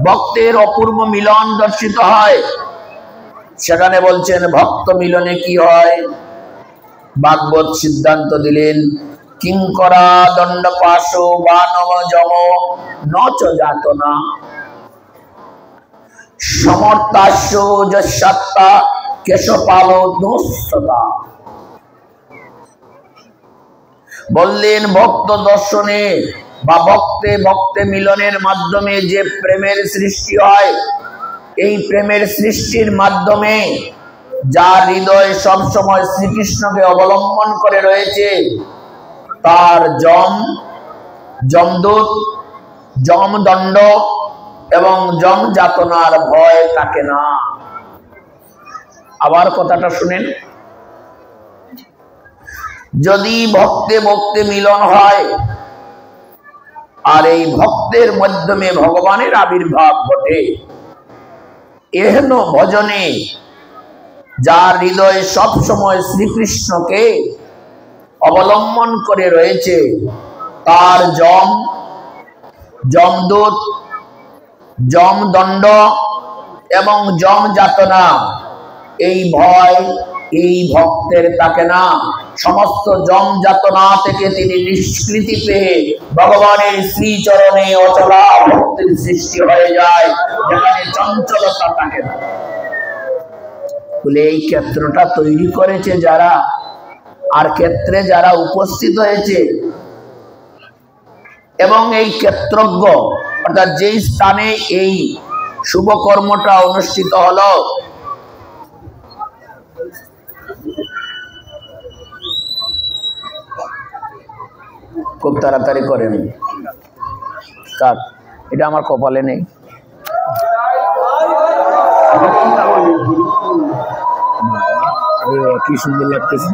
ভক্তের অপূর্ব মিলন দর্শিত হয়। সেখানে বলছেন ভক্ত মিলনে কি হয়। ভাগবত সিদ্ধান্ত দিলেন কিঙ্করা দণ্ড পাশ বানব যম নচ যাতনা সমর্থাস্য যস্যাত্মা কেশপাল দোস্ততা। বললেন ভক্ত দর্শনে বা ভক্তে ভক্তে মিলনের মাধ্যমে যে প্রেমের সৃষ্টি হয়, এই প্রেমের সৃষ্টির মাধ্যমে যার হৃদয় সবসময় শ্রীকৃষ্ণকে অবলম্বন করে রয়েছে, তার যমদূত, যমদণ্ড এবং যম যাতনার ভয় থাকে না। আবার কথাটা শুনেন, যদি ভক্তে ভক্তে মিলন হয় আর এই ভক্তের মাধ্যমে ভগবানের আবির্ভাব ঘটে, এহেন ভজনে যার হৃদয় সব সময় শ্রীকৃষ্ণকে অবলম্বন করে রয়েছে, তার যমদূত, যমদণ্ড এবং যম যাতনা এই ভয় এই ভক্তের থাকে না। সমস্ত যম যাতনা থেকে তিনি নিষ্কৃতি পেয়ে ভগবানের শ্রীচরণে অচলা ভক্তির সৃষ্টি হয়ে যায়, যেখানে চঞ্চলতা থাকে না। বলে এই ক্ষেত্রটা তৈরি করেছে যারা, আর ক্ষেত্রে যারা উপস্থিত হয়েছে এবং এই ক্ষেত্রজ্ঞ অর্থাৎ যেই স্থানে এই শুভ কর্মটা অনুষ্ঠিত হলো, খুব তাড়াতাড়ি করেন, কাক এটা আমার কপালে নেই। কি সুন্দর লাগতেছে।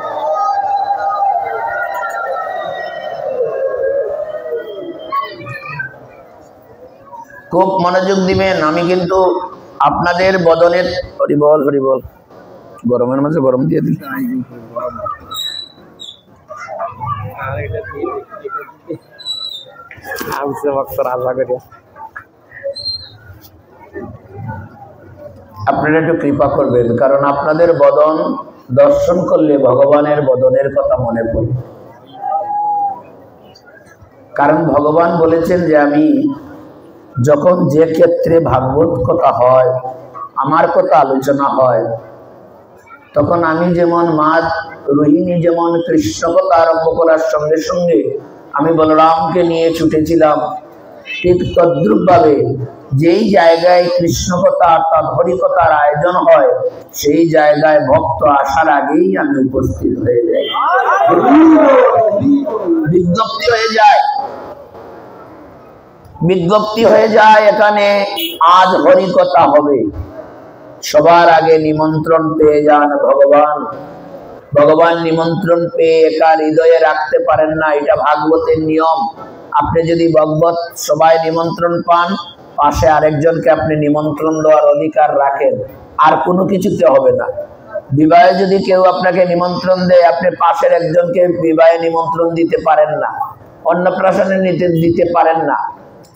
খুব মনোযোগ দিবেন। আমি কিন্তু আপনাদের বদনের হরিবল হরিবল, গরমের মাঝে গরম দিয়ে দিই। আপনারা একটু কৃপা করবেন, কারণ আপনাদের বদন দর্শন করলে ভগবানের বদনের কথা মনে পড়ে। কারণ ভগবান বলেছেন যে আমি যখন যে ক্ষেত্রে ভাগবত কথা হয়, আমার কথা আলোচনা হয়, তখন আমি যেমন মা রোহিণী যেমন কৃষ্ণ কথা আরম্ভ করার সঙ্গে সঙ্গে আমি বলরামকে নিয়ে ছুটেছিলাম, ঠিক তদ্রুপ ভাবে যেই জায়গায় কৃষ্ণ কথা অর্থাৎ হরিকথার আয়োজন হয়, সেই জায়গায় ভক্ত আসার আগেই আমি উপস্থিত হয়ে যাই, বিজ্ঞপ্তি হয়ে যায়। বিজ্ঞপ্তি হয়ে যায় এখানে আজ হরিকথা হবে। সবার আগে নিমন্ত্রণ পেয়ে যান ভগবান। ভগবান নিমন্ত্রণ পেয়ে একা হৃদয়ে রাখতে পারেন না, এটা ভাগবতের নিয়ম। আপনি যদি ভগবত সবাই নিমন্ত্রণ পান, পাশে আরেকজনকে আপনি নিমন্ত্রণ দেওয়ার অধিকার রাখেন, আর কোনো কিছুতে হবে না। বিবাহে যদি কেউ আপনাকে নিমন্ত্রণ দেয়, আপনি পাশের একজনকে বিবাহে নিমন্ত্রণ দিতে পারেন না, অন্নপ্রাশনে দিতে পারেন না,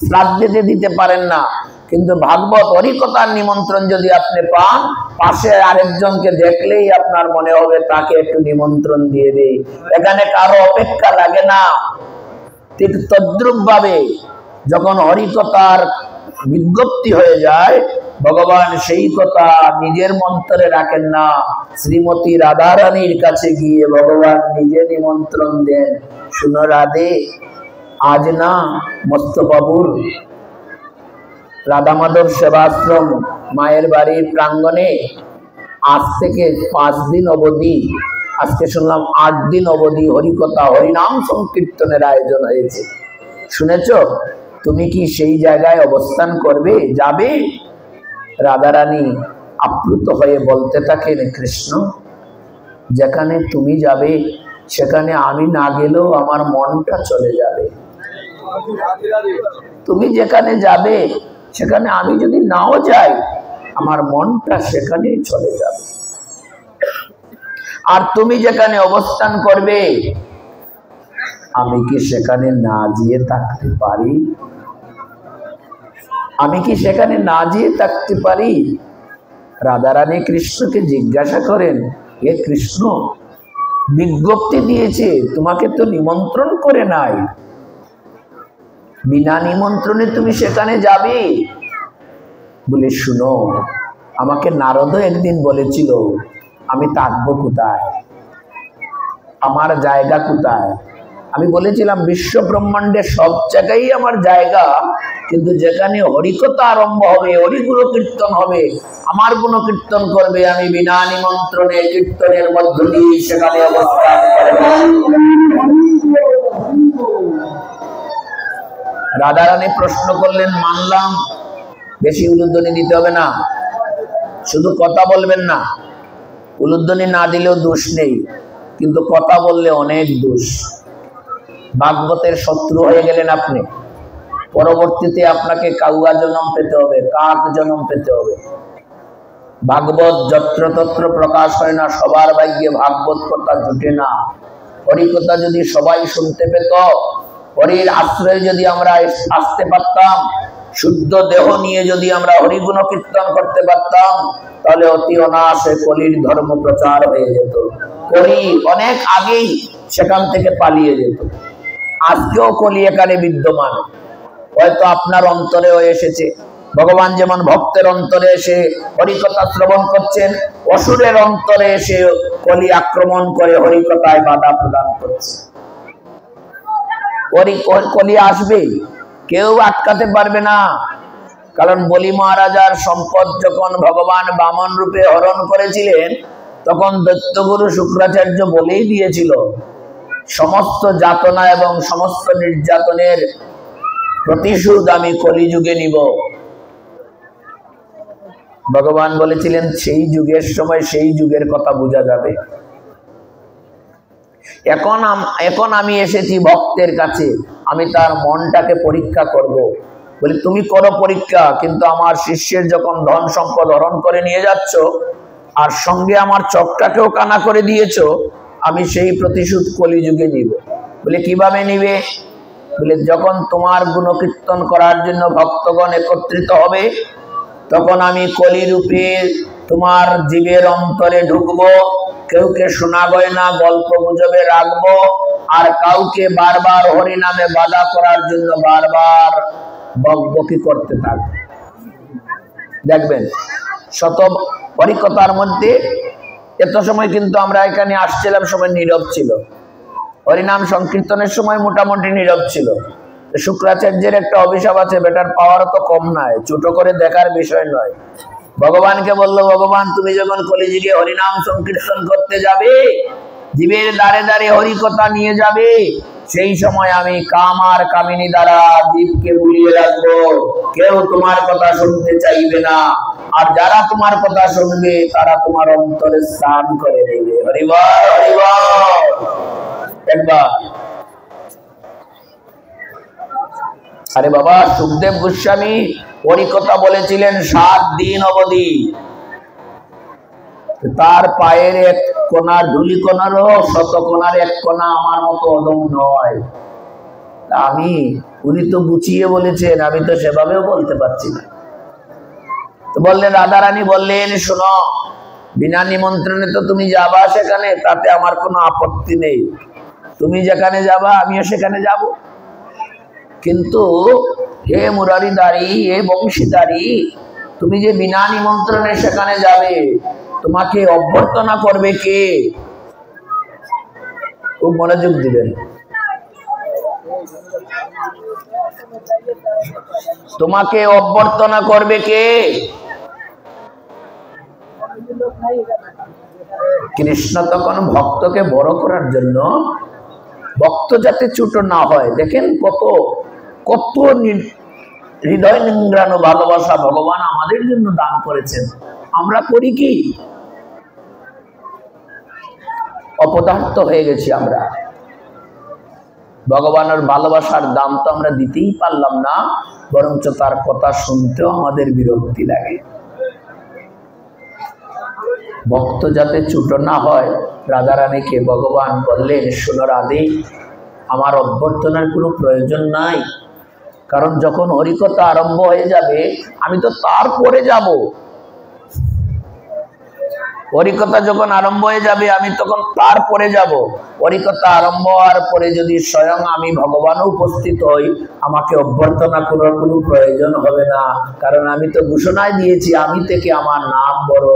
শ্রাদ্ধে দিতে পারেন না। কিন্তু ভাগবত হরিকথার নিমন্ত্রণ যদি আপনি পান, পাশে আরেকজনকে দেখলেই আপনার মনে হবে তাকে একটু নিমন্ত্রণ দিয়ে দেই, এখানে কারো অপেক্ষা লাগে না। ঠিক তদ্রুপ ভাবে যখন হরিকথার বিজ্ঞপ্তি হয়ে যায়, ভগবান সেই কথা নিজের মন্ত্রে রাখেন না, শ্রীমতী রাধারানীর কাছে গিয়ে ভগবান নিজে নিমন্ত্রণ দেন। শুনো রাধে, আজ না মস্তবাবুর রাধা মাধব সেবাশ্রম মায়ের বাড়ির প্রাঙ্গণে আজ থেকে 5 দিন অবধি, আজকে শুনলাম 8 দিন অবধি হরিকথা হরিনাম সংকীর্তনের আয়োজন হয়েছে। শুনেছ? তুমি কি সেই জায়গায় অবস্থান করবে, যাবে? রাধারানী আপ্লুত হয়ে বলতে থাকেন, কৃষ্ণ, যেখানে তুমি যাবে সেখানে আমি না গেলেও আমার মনটা চলে যাবে। তুমি যেখানে যাবে সেখানে আমি যদি নাও যাই, আমার মনটা সেখানেই চলে যাবে। আর তুমি যেখানে অবস্থান করবে, আমি কি সেখানে না গিয়ে থাকতে পারি? আমি কি সেখানে না যেয়ে থাকতে পারি? রাধারানী কৃষ্ণকে জিজ্ঞাসা করেন, হে কৃষ্ণ, বিজ্ঞপ্তি দিয়েছে, তোমাকে তো নিমন্ত্রণ করে নাই, বিনা নিমন্ত্রণে তুমি সেখানে যাবে? বলে, শুনো, আমাকে নারদও একদিন বলেছিল আমি থাকবো কোথায়, আমার জায়গা কোথায়। আমি বলেছিলাম বিশ্ব ব্রহ্মাণ্ডের সব জায়গায় আমার জায়গা, কিন্তু যেখানে হরিকথা আরম্ভ হবে, হরিগুণ কীর্তন হবে, আমার গুণ কীর্তন করবে, আমি বিনা নিমন্ত্রণে কীর্তনের মধ্য দিয়ে সেখানে অবস্থান করব। রাধারানী প্রশ্ন করলেন, মানলাম, বেশি উলুধ্বনি দিতে হবে না, শুধু কথা বলবেন না। উলুধ্বনি না দিলেও দোষ নেই, কিন্তু কথা বললে অনেক দোষ। ভাগবতের শত্রু হয়ে গেলেন আপনি, পরবর্তীতে আপনাকে কাউয়া জন্ম পেতে হবে, কাক জন্ম পেতে হবে। ভাগবত যত্রতত্র প্রকাশ হয় না, সবার ভাগ্যে ভাগবত কথা জুটে না। হরিকথা যদি সবাই শুনতে পেত, হরির আশ্রয়ে যদি আমরা আসতে পারতাম, শুদ্ধ দেহ নিয়ে যদি আমরা হরিগুণ কীর্তন করতে পারতাম, তাহলে অতি অনায়াসে কলির ধর্ম প্রচার হয়ে যেত। কলি অনেক আগেই সেখান থেকে পালিয়ে যেত। আজকেও কলি এখানে বিদ্যমান, হয়তো আপনার অন্তরেও এসেছে। ভগবান যেমন ভক্তের অন্তরে এসে হরিকথা শ্রবণ করছেন, অসুরের অন্তরে এসে কলি আক্রমণ করে হরিকথায় বাধা প্রদান করছে। কলি আসবে, কেউ আটকাতে পারবে না। কারণ বলি মহারাজার সম্পদ যখন ভগবান বামন রূপে হরণ করেছিলেন, তখন দৈত্যগুরু শুক্রাচার্য বলেই দিয়েছিল, সমস্ত যাতনা এবং সমস্ত নির্যাতনের প্রতিশোধ আমি কলিযুগে নিব। ভগবান বলেছিলেন সেই যুগের সময় সেই যুগের কথা বোঝা যাবে। এখন আমি এসেছি ভক্তের কাছে, আমি তার মনটাকে পরীক্ষা করব। বলে, তুমি করো পরীক্ষা, কিন্তু আমার শিষ্যের যখন ধন সম্পদ হরণ করে নিয়ে যাচ্ছ, আর সঙ্গে আমার চোখটাকেও কানা করে দিয়েছো, আমি সেই প্রতিশোধ কলিযুগে নিব। বলে, কিভাবে নিবে? বলে, যখন তোমার গুণকীর্তন করার জন্য ভক্তগণ একত্রিত হবে, তখন আমি কলিরূপে তোমার জীবের অন্তরে ঢুকবো, কেউকে শোনা গয়না গল্প গুজবে রাখবো, আর কাউকে বারবার হরি নামে বাধা করার জন্য বারবার বকবকি করতে থাকবো। দেখবেন শত হরিকথার মধ্যে এত সময় কিন্তু আমরা এখানে আসছিলাম, সময় নীরব ছিল। হরিনাম সংকীর্তনের সময় মোটামুটি নীরব ছিল। শুক্রাচার্যের একটা অভিশাপ আছে, বেটার পাওয়ার তো কম নয়, ছোট করে দেখার বিষয় নয়। ভগবানকে বলল, ভগবান তুমি যখন কলিযুগে হরিনাম সংকীর্তন করতে যাবে, জীবের দ্বারে দ্বারে হরিকথা নিয়ে যাবে, সেই সময় আমি কাম আর কামিনী দ্বারা জীবকে বুলিয়ে রাখবো, কেউ তোমার কথা শুনতে চাইবে না, আর যারা তোমার কথা শুনবে তারা তোমার অন্তরে স্নান করে দেবে। হরি বল, হরি বল। একবার আরে বাবা, সুখদেব গোস্বামী হরিকথা বলেছিলেন 7 দিন অবধি। তার পায়ের এক কোনা ধুলি কোনারও 100 কোনার এক কোনা আমার মতো অদম নয়। উনি তো গুছিয়ে বলেছেন, আমি তো সেভাবেও বলতে পারছি না। তো বললেন, রাধারানী বললেন, শোনো, বিনা নিমন্ত্রণে তো তুমি যাবা সেখানে, তাতে আমার কোনো আপত্তি নেই। তুমি যেখানে যাবা আমিও সেখানে যাব। কিন্তু হে মুরারিদারি, হে বংশীদারি, তুমি যে বিনা নিমন্ত্রণে সেখানে যাবে, তোমাকে অভ্যর্থনা করবে কে? খুব মনোযোগ দিবেন। তোমাকে অভ্যর্থনা করবে কে? কৃষ্ণ তখন ভক্তকে বড় করার জন্য, ভক্ত যাতে ছোট না হয়, দেখেন কত কত হৃদয় নিংড়ানো ভালোবাসা ভগবান আমাদের জন্য দান করেছেন। আমরা করি কি? অপদার্থ হয়ে গেছি আমরা। ভগবানের ভালোবাসার দাম তো আমরা দিতেই পারলাম না, বরঞ্চ তার কথা শুনতেও আমাদের বিরক্তি লাগে। ভক্ত যাতে ছোট না হয়, রাধারানীকে ভগবান বললেন, শোনো রাধে, আমার অভ্যর্থনার কোনো প্রয়োজন নাই, কারণ যখন হরিকথা আরম্ভ হয়ে যাবে আমি তো তারপরে যাব। হরিকথা যখন আরম্ভ হয়ে যাবে আমি তখন তারপরে যাব। হরিকথা আরম্ভ হওয়ার পরে যদি স্বয়ং আমি ভগবান উপস্থিত হই, আমাকে অভ্যর্থনা করার কোনো প্রয়োজন হবে না, কারণ আমি তো ঘোষণায় দিয়েছি আমি থেকে আমার নাম বড়।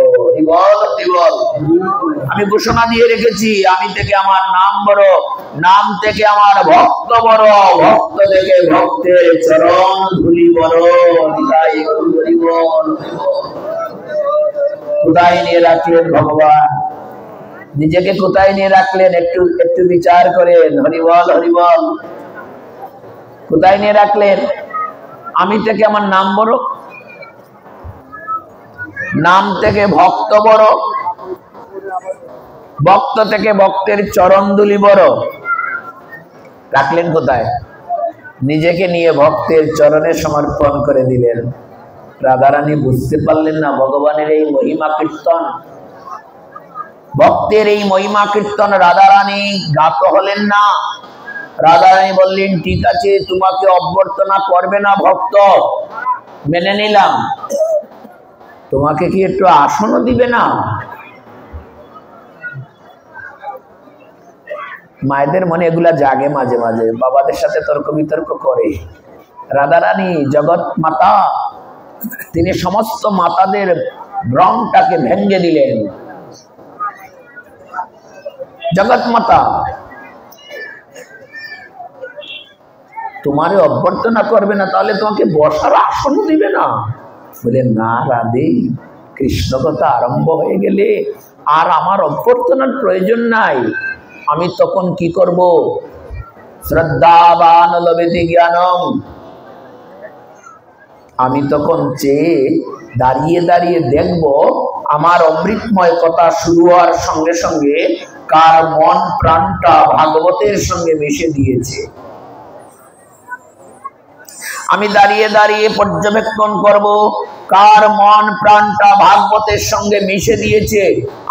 আমি ঘোষণা দিয়ে রেখেছি আমি থেকে আমার নাম বড়, নাম থেকে আমার ভক্ত বড়, ভক্ত থেকে ভক্তের চরণ ধুলি বড়। কোথায় নিয়ে রাখলেন ভগবান, নিজেকে কোথায় নিয়ে রাখলেন একটু একটু বিচার করেন। হরিবল হরিবল। কোথায় নিয়ে রাখলেন? আমি থেকে আমার নাম বড়, নাম থেকে ভক্ত বড়, ভক্ত থেকে ভক্তের চরণ ধুলি বড়। রাখলেন কোথায়? নিজেকে নিয়ে ভক্তের চরণে সমর্পণ করে দিলেন। রাধারানী বুঝতে পারলেন না ভগবানের এই মহিমা কীর্তন, ভক্তের এই মহিমা কীর্তন রাধারানী জ্ঞাত হলেন না। রাধারানী বললেন ঠিক আছে, তোমাকে অভ্যর্থনা করবে না ভক্ত, মেনে নিলাম, তোমাকে কি একটু আসনও দিবে না? মায়েদের মনে এগুলা জাগে মাঝে মাঝে, বাবাদের সাথে তর্ক বিতর্ক করে। রাধারানী জগৎ মাতা, তিনি সমস্ত মাতাদের ভ্রমটাকে ভেঙে দিলেন। জগৎ মাতা, তোমারে অভ্যর্থনা করবে না, তাহলে তোমাকে বসার আসনও দিবে না? বলে না রাধে, কৃষ্ণ কথা আরম্ভ হয়ে গেলে আর আমার অভ্যর্থনার প্রয়োজন নাই। আমি তখন কি করব? শ্রদ্ধাবান লবেতি জ্ঞানম। আমি তখন চেয়ে দাঁড়িয়ে দাঁড়িয়ে দেখব আমার অমৃতময় কথা শুরু হওয়ার সঙ্গে সঙ্গে কার মন প্রাণটা ভাগবতের সঙ্গে মিশে দিয়েছে। আমি দাঁড়িয়ে দাঁড়িয়ে পর্যবেক্ষণ করব কার মন প্রাণটা ভাগবতের সঙ্গে মিশে দিয়েছে।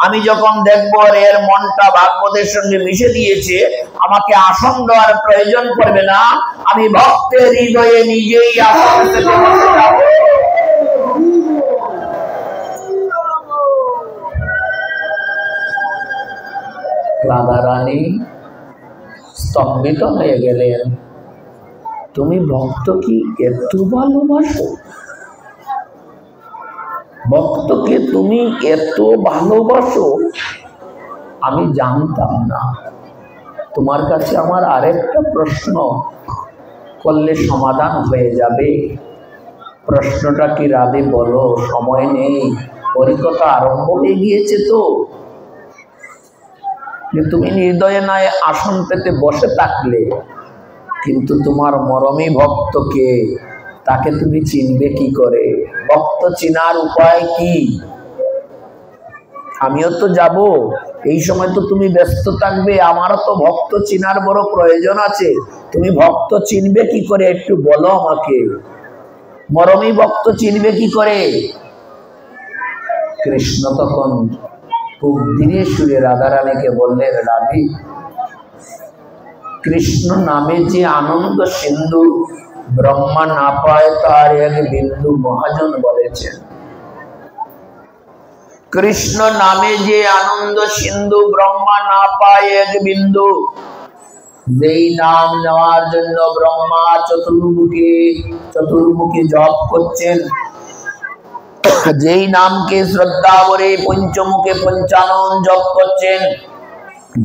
আমি যখন দেখব এর মনটা ভাগবতের সঙ্গে মিশে দিয়েছে, আমাকে আসন দেওয়ার প্রয়োজন পড়বে না, আমি ভক্তের হৃদয়ে নিজেই আসন থেকে বসে যাব। রাধারানী স্তম্ভিত হয়ে গেলেন। তুমি ভক্ত কি এত ভালোবাসো? ভক্তকে তুমি এত ভালোবাসো? আমি জানতাম না। তোমার কাছে আমার আরেকটা প্রশ্ন করলে সমাধান হয়ে যাবে। প্রশ্নটা কি রাধে বলো? সময় নেই, হরিকথা আরম্ভ হয়ে গিয়েছে তো। তুমি হৃদয়ে নয় আসন পেতে বসে থাকলে, কিন্তু তোমার মরমী ভক্তকে, তাকে তুমি চিনবে কি করে? ভক্ত চিনার উপায় কি? আমিও তো যাব, এই সময় তো তুমি ব্যস্ত থাকবে, আমারও তো ভক্ত চিনার বড় প্রয়োজন আছে। তুমি ভক্ত চিনবে কি করে একটু বলো আমাকে। মরমী ভক্ত চিনবে কি করে? কৃষ্ণ তখন খুব ধীরে সুরে রাধারানীকে বললেন, রাধে, কৃষ্ণ নামে যে আনন্দ সিন্ধু ব্রহ্মা না পায় তার এক বিন্দু। মহাজন বলেছেন, কৃষ্ণ নামে যে আনন্দ সিন্ধু ব্রহ্মা না পায় এক বিন্দু। যেই নাম নেওয়ার জন্য ব্রহ্মা চতুর্মুখী জপ করছেন, যেই নামকে শ্রদ্ধা করে পঞ্চমুখে পঞ্চানন জপ করছেন,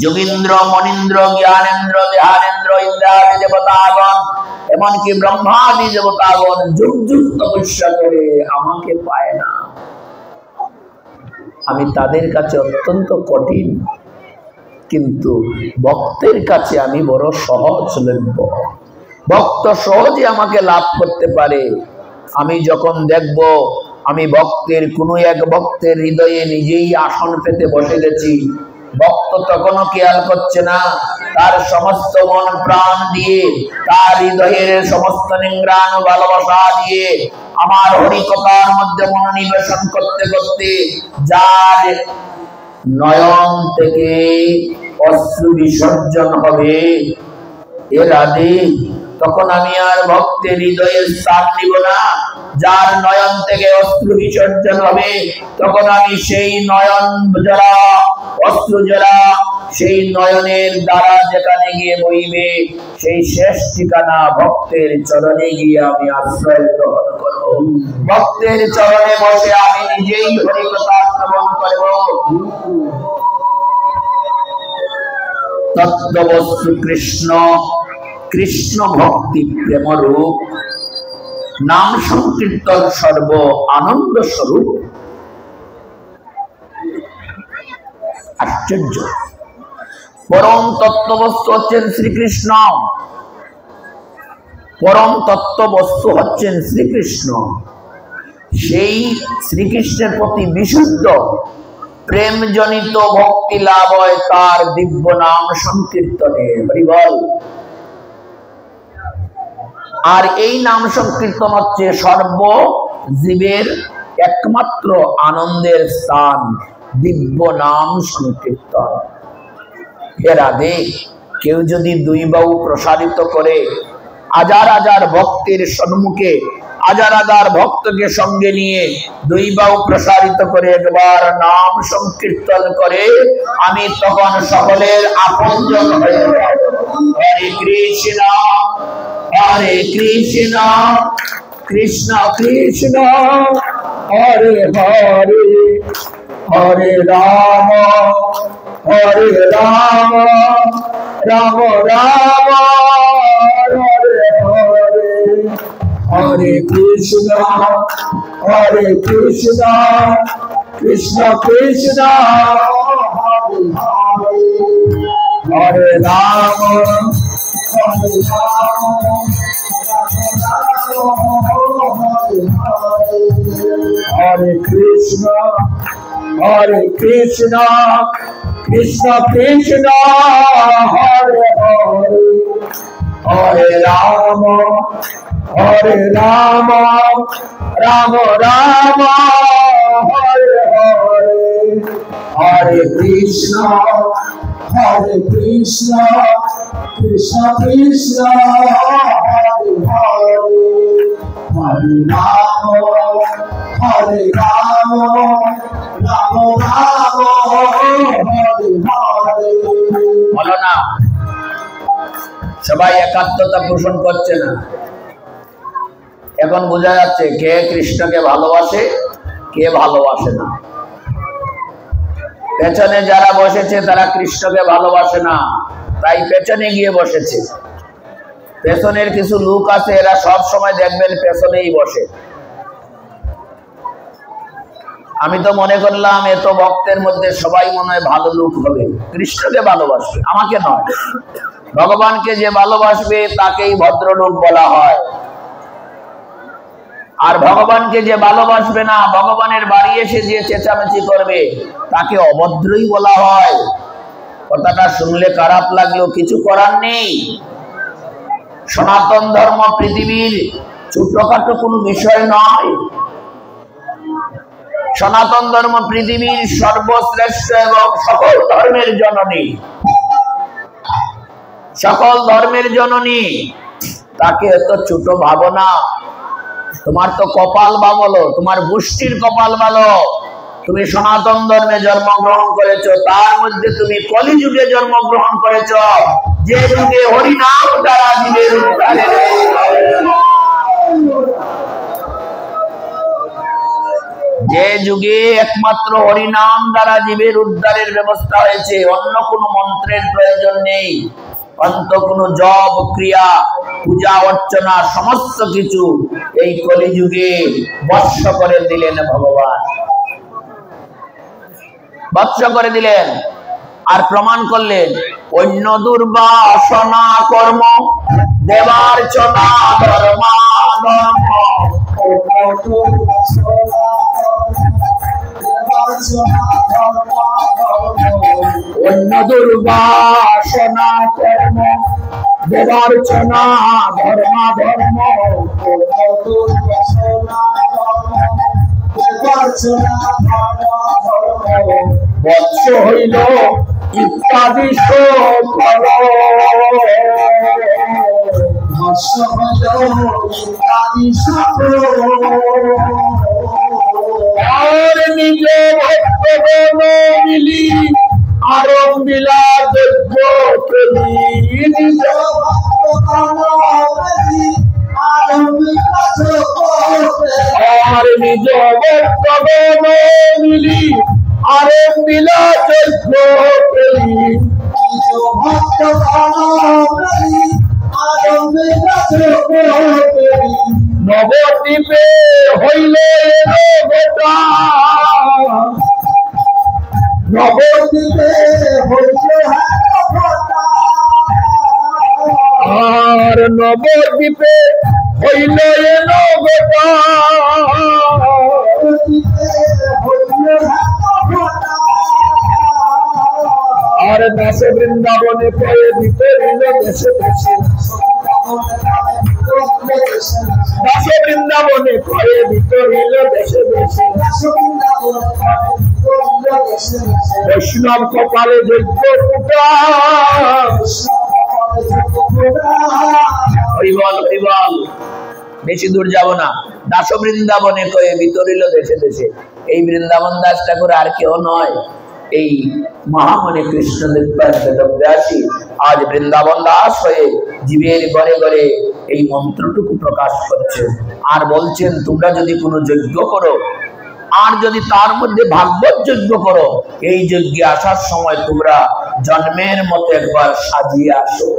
যোগীন্দ্র মনীন্দ্র জ্ঞানেন্দ্র ধ্যানেন্দ্র ইন্দ্রাদি দেবতাগণ, এমনকি ব্রহ্মাদি দেবতাগণ যুগ যুগ তপস্যা করে আমাকে পায় না। আমি তাদের কাছে অত্যন্ত কঠিন, কিন্তু ভক্তের কাছে আমি বড় সহজলভ্য। ভক্ত সহজে আমাকে লাভ করতে পারে। আমি যখন দেখব আমি ভক্তের কোনো এক ভক্তের হৃদয়ে নিজেই আসন পেতে বসে গেছি, ভক্ত তখনও খেয়াল করছে না, তার সমস্ত মন প্রাণ দিয়ে, তার হৃদয়ের সমস্ত নিংরান ভালোবাসা দিয়ে আমার হরিকথার মধ্যে মনোনিবেশন করতে করতে যার নয়ন থেকে অশ্রু বিসর্জন হবে, এ রাধে তখন আমি আর ভক্তের হৃদয়ে স্থান নিব না। যার নয়ন থেকে অশ্রু বিসর্জন হবে, তখন আমি সেই নয়ন জরা, অশ্রু জরা, সেই নয়নের দ্বারা যেখানে গিয়ে বইবে, সেই শেষ ঠিকানা ভক্তের চরণে গিয়ে আমি আশ্রয় গ্রহণ করব। ভক্তের চরণে বসে আমি নিজেই হরিকথা শ্রবণ করব। তত্ত্ববস্তু কৃষ্ণ, কৃষ্ণ ভক্তি প্রেম রূপ, নাম সংকীর্তন সর্ব আনন্দ স্বরূপ। আশ্চর্য! পরম তত্ত্ববস্তু হচ্ছেন শ্রীকৃষ্ণ, পরম তত্ত্ববস্তু হচ্ছেন শ্রীকৃষ্ণ। সেই শ্রীকৃষ্ণের প্রতি বিশুদ্ধ প্রেমজনিত ভক্তি লাভ হয় তার দিব্য নাম সংকীর্তনে। হরি বল। আর এই নাম সংকীর্তন হচ্ছে সর্ব জীবের একমাত্র আনন্দের স্থান, দিব্য নাম সংকীর্তন। এর আগে কেউ যদি দুই বাহু প্রসারিত করে হাজার হাজার ভক্তের সম্মুখে, হাজার হাজার ভক্তকে সঙ্গে নিয়ে দুই বাহু প্রসারিত করে একবার নাম সংকীর্তন করে, আমি তখন সকলের আপনজন হয়ে যাব। হরে কৃষ্ণ হরে কৃষ্ণ কৃষ্ণ কৃষ্ণ হরে হরে, হরে রাম হরে রাম, রাম রাম হরে হরে, হরে কৃষ্ণ কৃষ্ণ কৃষ্ণ হরে হরে, হরে রাম হরে রাম, হরে কৃষ্ণ কৃষ্ণ কৃষ্ণ হরে হরে, হরে রাম রাম রাম হরে হরে, হরে কৃষ্ণ কৃষ্ণ কৃষ্ণ হরে হরে, হরে রাম রাম রাম হরে হরে। বলো না, সবাই একাত্মতা পোষণ করছে না? এখন বোঝা যাচ্ছে কে কৃষ্ণকে ভালোবাসে, কে ভালোবাসে না। পেছনে যারা বসেছে তারা কৃষ্ণকে ভালোবাসে না, তাই পেছনে গিয়ে বসেছে। পেছনের কিছু লোক আছে, এরা সব সময় দেখবেন পেছনেই বসে। আমি তো মনে করলাম এত ভক্তের মধ্যে সবাই মনে হয় ভালো লোক হবে, কৃষ্ণকে ভালোবাসবে, আমাকে নয়। ভগবানকে যে ভালোবাসবে তাকেই ভদ্রলোক বলা হয়, আর ভগবানকে যে ভালোবাসবে না, ভগবানের বাড়ি এসে যে চেঁচামেচি করবে তাকে অভদ্রই বলা হয়। কথাটা শুনলে খারাপ লাগলেও কিছু করার নেই। সনাতন ধর্ম পৃথিবীর ছোটখাটো কোনো বিষয় নয়। সনাতন ধর্ম পৃথিবীর সর্বশ্রেষ্ঠ এবং সকল ধর্মের জননী, সকল ধর্মের জননী। তাকে এত ছোট ভাবো না। তোমার তো কপাল ভালো, তোমার গোষ্ঠীর কপাল ভালো। তুমি সনাতন ধর্মে জন্মগ্রহণ করেছো, তার মধ্যে তুমি কলিযুগে জন্মগ্রহণ করেছো, যে যুগে হরিনাম দ্বারা জীবের উদ্ধারে, যে যুগে একমাত্র হরিনাম দ্বারা জীবের উদ্ধারের ব্যবস্থা হয়েছে। অন্য কোনো মন্ত্রের প্রয়োজন নেই, অন্ত কোনো জপ ক্রিয়া পূজা অর্চনা সমস্ত কিছু এই কলিযুগে বর্ষ করে দিলেন ভগবান, বর্ষ করে দিলেন। আর প্রমাণ করলেন অন্য দুর্বাসনা কর্ম দেবার্চনা ধর্মা ধর্ম, অন্য দুর্বাসনা কর্ম দেবার্চনা ধর্মা ধর্ম, বৎস হইল ইত্যাদি সকল আর নিজ ভক্তগণ মিলি আরম্ভিলা যজ্ঞ করি, নিজ আর নিজ ভক্তগণ মিলি আরম্ভিলা যজ্ঞ করি, নবদ্বীপে হইলে গোটা, নবদ্বীপে হইলে আর নবদ্বীপে হইলে গোটা, আর দেশে বৃন্দাবনে পেয়ে বিতরিল দেশে দেশে, দেশে বৃন্দাবনে পেয়ে বিতরিল দেশে দেশে, বৈষ্ণব কপালে যজ্ঞ ফুটা, হরিবল হরিবল। বেশি দূর যাব না, দাস বৃন্দাবনে কয়ে বিতরিল দেশে দেশে। এই বৃন্দাবন দাস ঠাকুর আর কেউ নয়, এই মহামণি কৃষ্ণদেব বেদব্যাসী আজ বৃন্দাবন দাস হয়ে জীবের ঘরে ঘরে এই মন্ত্রটুকু প্রকাশ করছে। আর বলছেন তোমরা যদি কোনো যজ্ঞ করো, আর যদি তার মধ্যে ভাগবত যজ্ঞ করো, এই যজ্ঞে আসার সময় তোমরা জন্মের মতো একবার সাজিয়ে আসো,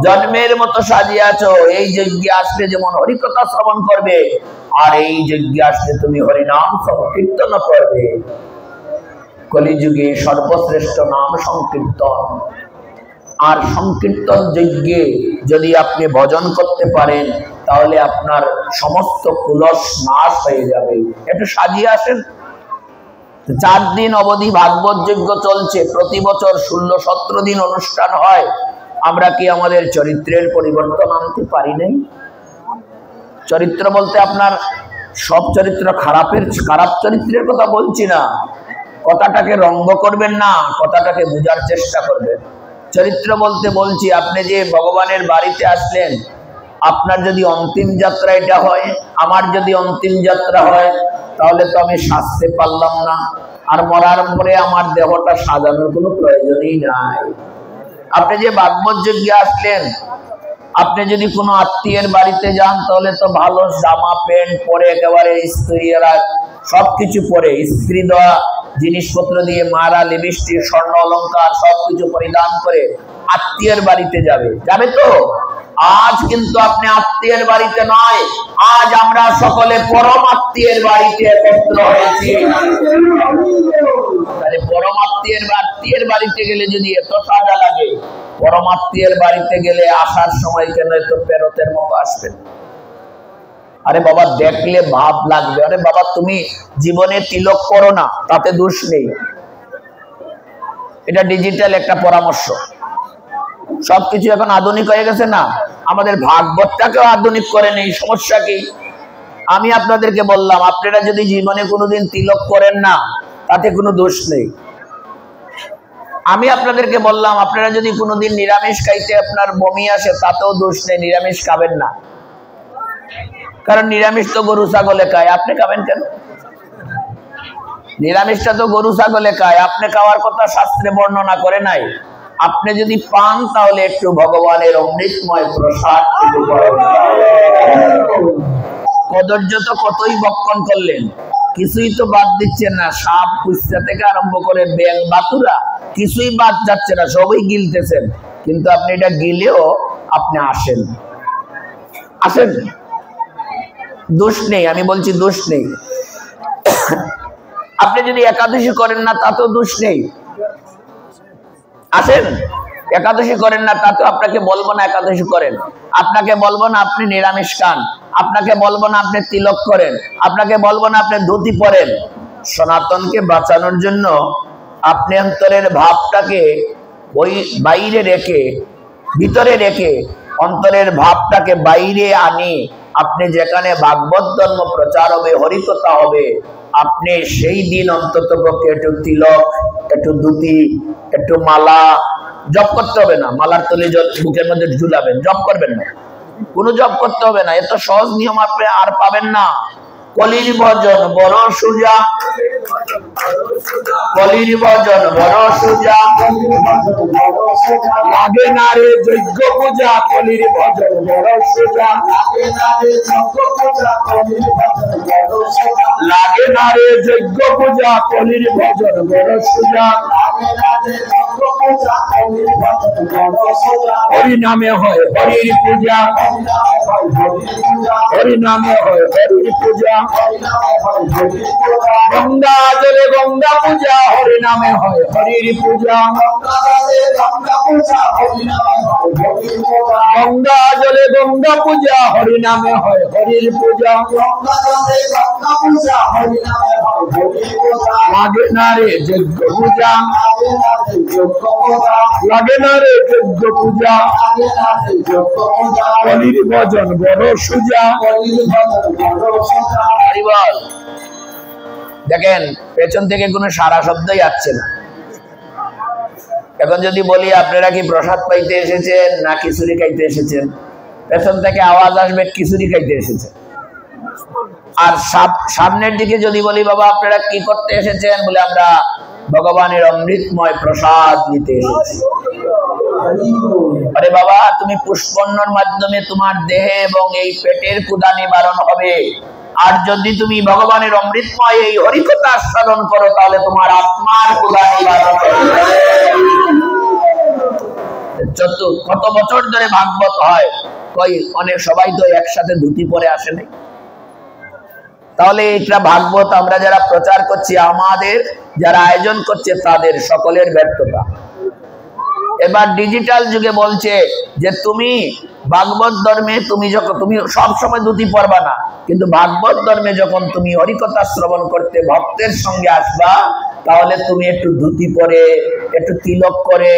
জন্মের মতো সাজিয়ে আছো। এই যজ্ঞে আসলে যেমন হরিকথা শ্রবণ করবে, আর এই যজ্ঞে আসলে তুমি হরিনাম সংকীর্তন করবে। কলিযুগে সর্বশ্রেষ্ঠ নাম সংকীর্তন, আর সংকীর্তন যজ্ঞে যদি আপনি ভজন করতে পারেন তাহলে আপনার সমস্ত কুলস নাশ হয়ে যাবে। একটু সাজিয়ে আসেন। 4 দিন অবধি ভাগবত যজ্ঞ চলছে, প্রতি বছর 16-17 দিন অনুষ্ঠান হয়। আমরা কি আমাদের চরিত্রের পরিবর্তন আনতে পারি নাই? চরিত্র বলতে আপনার সব চরিত্র খারাপ চরিত্রের কথা বলছি না, কথাটাকে রঙ্গ করবেন না, কথাটাকে বোঝার চেষ্টা করবেন। চরিত্র বলতে বলছি আপনি যে ভগবানের বাড়িতে আসলেন, আপনার যদি অন্তিম যাত্রা এটা হয়, আমার যদি অন্তিম যাত্রা হয়, তাহলে তো আমি সাজতে পারলাম না, আর মরার পরে আমার দেহটা সাজানোর কোনো প্রয়োজনই নাই। আপনি যে ভাগবত যজ্ঞে আসলেন, আপনি যদি কোনো আত্মীয়ের বাড়িতে যান তাহলে তো ভালো জামা প্যান্ট পরে, একেবারে স্ত্রীরা সবকিছু পরে, স্ত্রী দেওয়া জিনিসপত্র দিয়ে মারা, লিপস্টিক, স্বর্ণ অলংকার সবকিছু পরিধান করে আত্মীয়ের বাড়িতে যাবে তো। আজ কিন্তু আপনি আত্মীয়ের বাড়িতে নয়, আজ আমরা সকলে পরম আত্মীয়ের বাড়িতে একত্র হয়েছি। তাহলে পরম আত্মীয়ের বাড়িতে গেলে যদি এত সাজা লাগে, পরম আত্মীয়ের বাড়িতে গেলে আসার সময় কেন এত পেরতের মতো আসবেন? আরে বাবা, দেখলে ভাব লাগবে। আরে বাবা, তুমি জীবনে তিলক করো না, তাতে দোষ নেই। এটা ডিজিটাল একটা পরামর্শ। সবকিছু এখন আধুনিক হয়ে গেছে না, আমাদের ভাগবতটাকেও আধুনিক করে নেই, সমস্যা কি? আমি আপনাদেরকে বললাম, আপনারা যদি জীবনে কোনোদিন তিলক করেন না, তাতে কোনো দোষ নেই। আমি আপনাদেরকে বললাম, আপনারা যদি কোনোদিন নিরামিষ খাইতে আপনার বমি আসে, তাতেও দোষ নেই, নিরামিষ খাবেন না। কারণ নিরামিষ তো গরু ছাগলে খায়, আপনি খাবেন কেন? নিরামিষটা তো গরু ছাগলে খায়, আপনি খাওয়ার কথা শাস্ত্রে বর্ণনা করে নাই। আপনি যদি পান তাহলে একটু ভগবানের অমৃতময় প্রসাদ। কদর্য তো কতই বক্ষণ করলেন, কিছুই তো বাদ দিচ্ছেন না। সাপ, কুচ্চা থেকে আরম্ভ করে বেল, বাতুরা, কিছুই বাদ যাচ্ছে না, সবই গিলতেছেন। কিন্তু আপনি এটা গিলেও আপনি আসেন, দোষ নেই, আমি বলছি দোষ নেই। আপনি যদি একাদশী করেন না, তাতেও দোষ নেই, আসেন। একাদশী করেন না, তাতেও আপনাকে বলবো না একাদশী করেন, আপনাকে বলবো না আপনি নিরামিষ খান, আপনাকে বলবো না আপনি তিলক করেন, আপনাকে বলবো না আপনি ধুতি পরেন। সনাতনকে বাঁচানোর জন্য আপনি অন্তরের ভাবটাকে ওই বাইরে রেখে, ভিতরে রেখে অন্তরের ভাবটাকে বাইরে আনি। আপনি যেখানে ভাগবত ধর্ম প্রচার হবে, হরিকথা হবে, আপনি সেই দিন অন্তত পক্ষে একটু তিলক, একটু ধুতি, একটু মালা, জব করতে হবে না, মালার তলে বুকের মধ্যে ঝুলাবেন, জব করবেন না, কোনো জব করতে হবে না, এত সহজ নিয়ম আপনি আর পাবেন না। কলির ভজন বড় সুজা, কলির ভজন বড় সুজা, লাগে না রে যজ্ঞ পূজা, কলির ভজন বড় সুজা, লাগে না রে যজ্ঞ পূজা, কলির ভজন বড় সুজা, হরি নামে হয় হরির পূজা, হরি নামে হয় হরির পূজা, গঙ্গা জলে গঙ্গা পূজা, হরি নামে হয় হরির পূজা, গঙ্গা জলে গঙ্গা পূজা, হরি নামে হয় হরির পূজা, লাগে না রে যজ্ঞ পূজা, লাগে না রে যজ্ঞ পূজা, কলির ভজন বড় সুজা। দেখেন পেছন থেকে কোনো সারা শব্দই আসছে না। এখন যদি বলি আপনারা কি প্রসাদ পাইতে এসেছেন না খিচুড়ি খাইতে এসেছেন, পেছন থেকে আওয়াজ আসবে খিচুড়ি খাইতে এসেছেন। আর সামনের দিকে যদি বলি বাবা আপনারা কি করতে এসেছেন, বলে আমরা ভগবানের অমৃতময় প্রসাদ নিতে এসেছি। আরে বাবা, তুমি পুষ্পন্নর মাধ্যমে তোমার দেহে এবং এই পেটের ক্ষুধা নিবারণ হবে, আর যদি তুমি ভগবানের অমৃতময় এই হরিকথা আস্বাদন করো তাহলে তোমার আত্মার ক্ষুধা নিবারণ হবে। কত বছর ধরে ভাগবত হয়, কই অনেক সবাই তো একসাথে ধুতি পরে আসে নাই। তাহলে এটা ভাগবত আমরা যারা প্রচার করছি, আমাদের যারা আয়োজন করছে তাদের সকলের ব্যর্থতা। এবার ডিজিটাল যুগে বলছে যে তুমি ভাগবত ধর্মে তুমি সব সময় ধুতি পরবা না, কিন্তু ভাগবত ধর্মে যখন তুমি হরিকথা শ্রবণ করতে ভক্তের সঙ্গে আসবা, তাহলে তুমি একটু ধুতি পরে, একটু তিলক করে,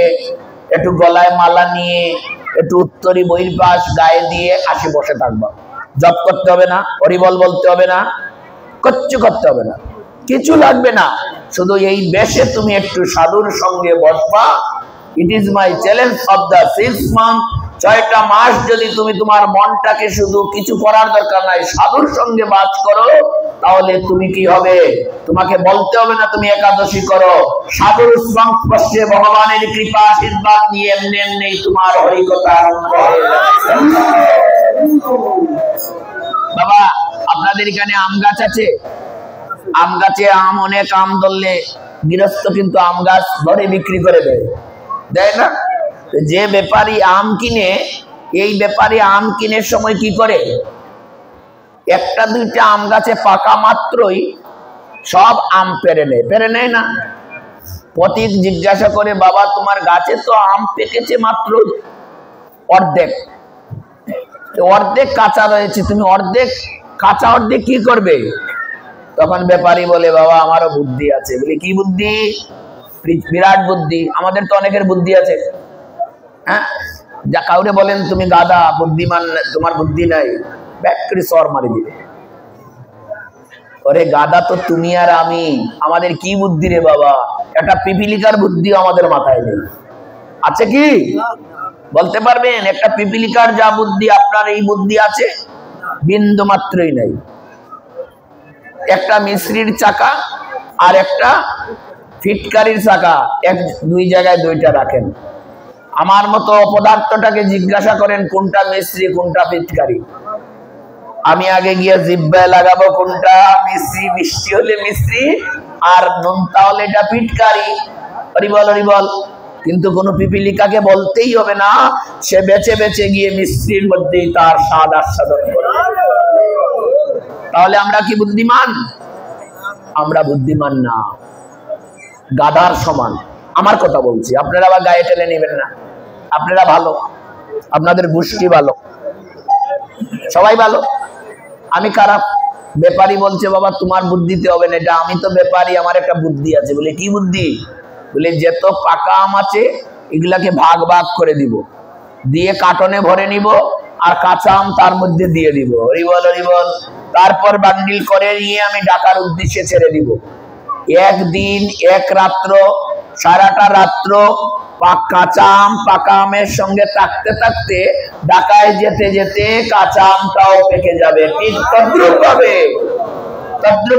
একটু গলায় মালা নিয়ে, একটু উত্তরী বহির পাশ গায়ে দিয়ে আসে বসে থাকবা। জপ করতে হবে না, হরিবল বলতে হবে না, কিচ্ছু করতে হবে না, কিছু লাগবে না, শুধু এই বেশে তুমি একটু সাধুর সঙ্গে বসবা। It is my challenge of the 6 month. 6টা মাস যদি তুমি তোমার মনটাকে শুধু কিছু করার দরকার নাই, সাধুর সঙ্গে বাস করো, তাহলে তুমি কি হবে, তোমাকে বলতে হবে না তুমি একাদশী করো, সাধুর সংস্পর্শে ভগবানের কৃপা আশীর্বাদ নিয়ে এমনি এমনি তোমার হরিকথা আরম্ভ হয়ে যাবে। বাবা আপনাদের এখানে আম গাছ আছে, আম গাছে আম অনেক আম ধরলে গৃহস্থ কিন্তু আম গাছ ধরে বিক্রি করে দেয়, দেয় না? যে ব্যাপারী আম কিনে, এই ব্যাপারী আম কিনের সময় কি করে, একটা দুইটা আম গাছে পাকা মাত্রই সব আম পেরে নেয় না? পথিক জিজ্ঞাসা করে, বাবা তোমার গাছে তো আম পেকেছে মাত্র অর্ধেক, অর্ধেক কাঁচা রয়েছে, তুমি অর্ধেক কাঁচা অর্ধেক কি করবে? তখন ব্যাপারী বলে, বাবা আমারও বুদ্ধি আছে। বলি কি বুদ্ধি? বিরাট বুদ্ধি, আমাদের তো অনেকের বুদ্ধি আছে। হ্যাঁ, যা কাউরে বলেন তুমি গাধা, বুদ্ধিমান, তোমার বুদ্ধি নাই, ব্যাক করে সর মারি দিবে। ওরে গাধা তো তুমি আর আমি, আমাদের কি বুদ্ধি রে বাবা? একটা পিপিলিকার বুদ্ধি আমাদের মাথায় নেই, আছে কি? বলতে পারবেন একটা পিপিলিকার যা বুদ্ধি আপনার এই বুদ্ধি আছে? বিন্দু মাত্রই নাই। একটা মিশ্রির চাকা আর একটা ফিটকারির চাকা, দুই জায়গায় দুইটা রাখেন। আমার মতো পদার্থটাকে জিজ্ঞাসা করেন কোনটা মিশ্রি কোনটা ফিটকারি, আমি আগে গিয়ে জিহ্বায় লাগাবো কোনটা মিশ্রি, মিষ্টি হলে মিশ্রি, আর নুনতা হলে এটা ফিটকারি। হরিবল হরিবল। কিন্তু কোন পিপিলিকাকে বলতেই হবে না, সে বেছে বেছে গিয়ে মিশ্রির মধ্যেই তার স্বাদ আস্বাদন করে। তাহলে আমরা কি বুদ্ধিমান? আমরা বুদ্ধিমান না, গাধার সমান। আমার কথা বলছি, আপনারা আবার গায়ে টেনে নেবেন না। আপনারা ভালো, আপনাদের গোষ্ঠী ভালো, সবাই ভালো, আমি খারাপ। ব্যাপারী বলছে বাবা তোমার বুদ্ধিতে হবে না, এটা আমি তো ব্যাপারী, আমার একটা বুদ্ধি আছে। বলে কি বুদ্ধি? বলে যত পাকা আম আছে এগুলাকে ভাগ ভাগ করে দিব, দিয়ে কার্টনে ভরে নিব, আর কাঁচা আম তার মধ্যে দিয়ে দিব। হরিবল হরিবল। তারপর বান্ডিল করে নিয়ে আমি ঢাকার উদ্দেশ্যে ছেড়ে দিব। একদিন এক রাত্র, সারাটা রাত্র কাঁচা আম পাকা আমের সঙ্গে থাকতে থাকতে ঢাকায় যেতে যেতে কাঁচা আমটাও পেকে যাবে। ঠিক তদ্রুপ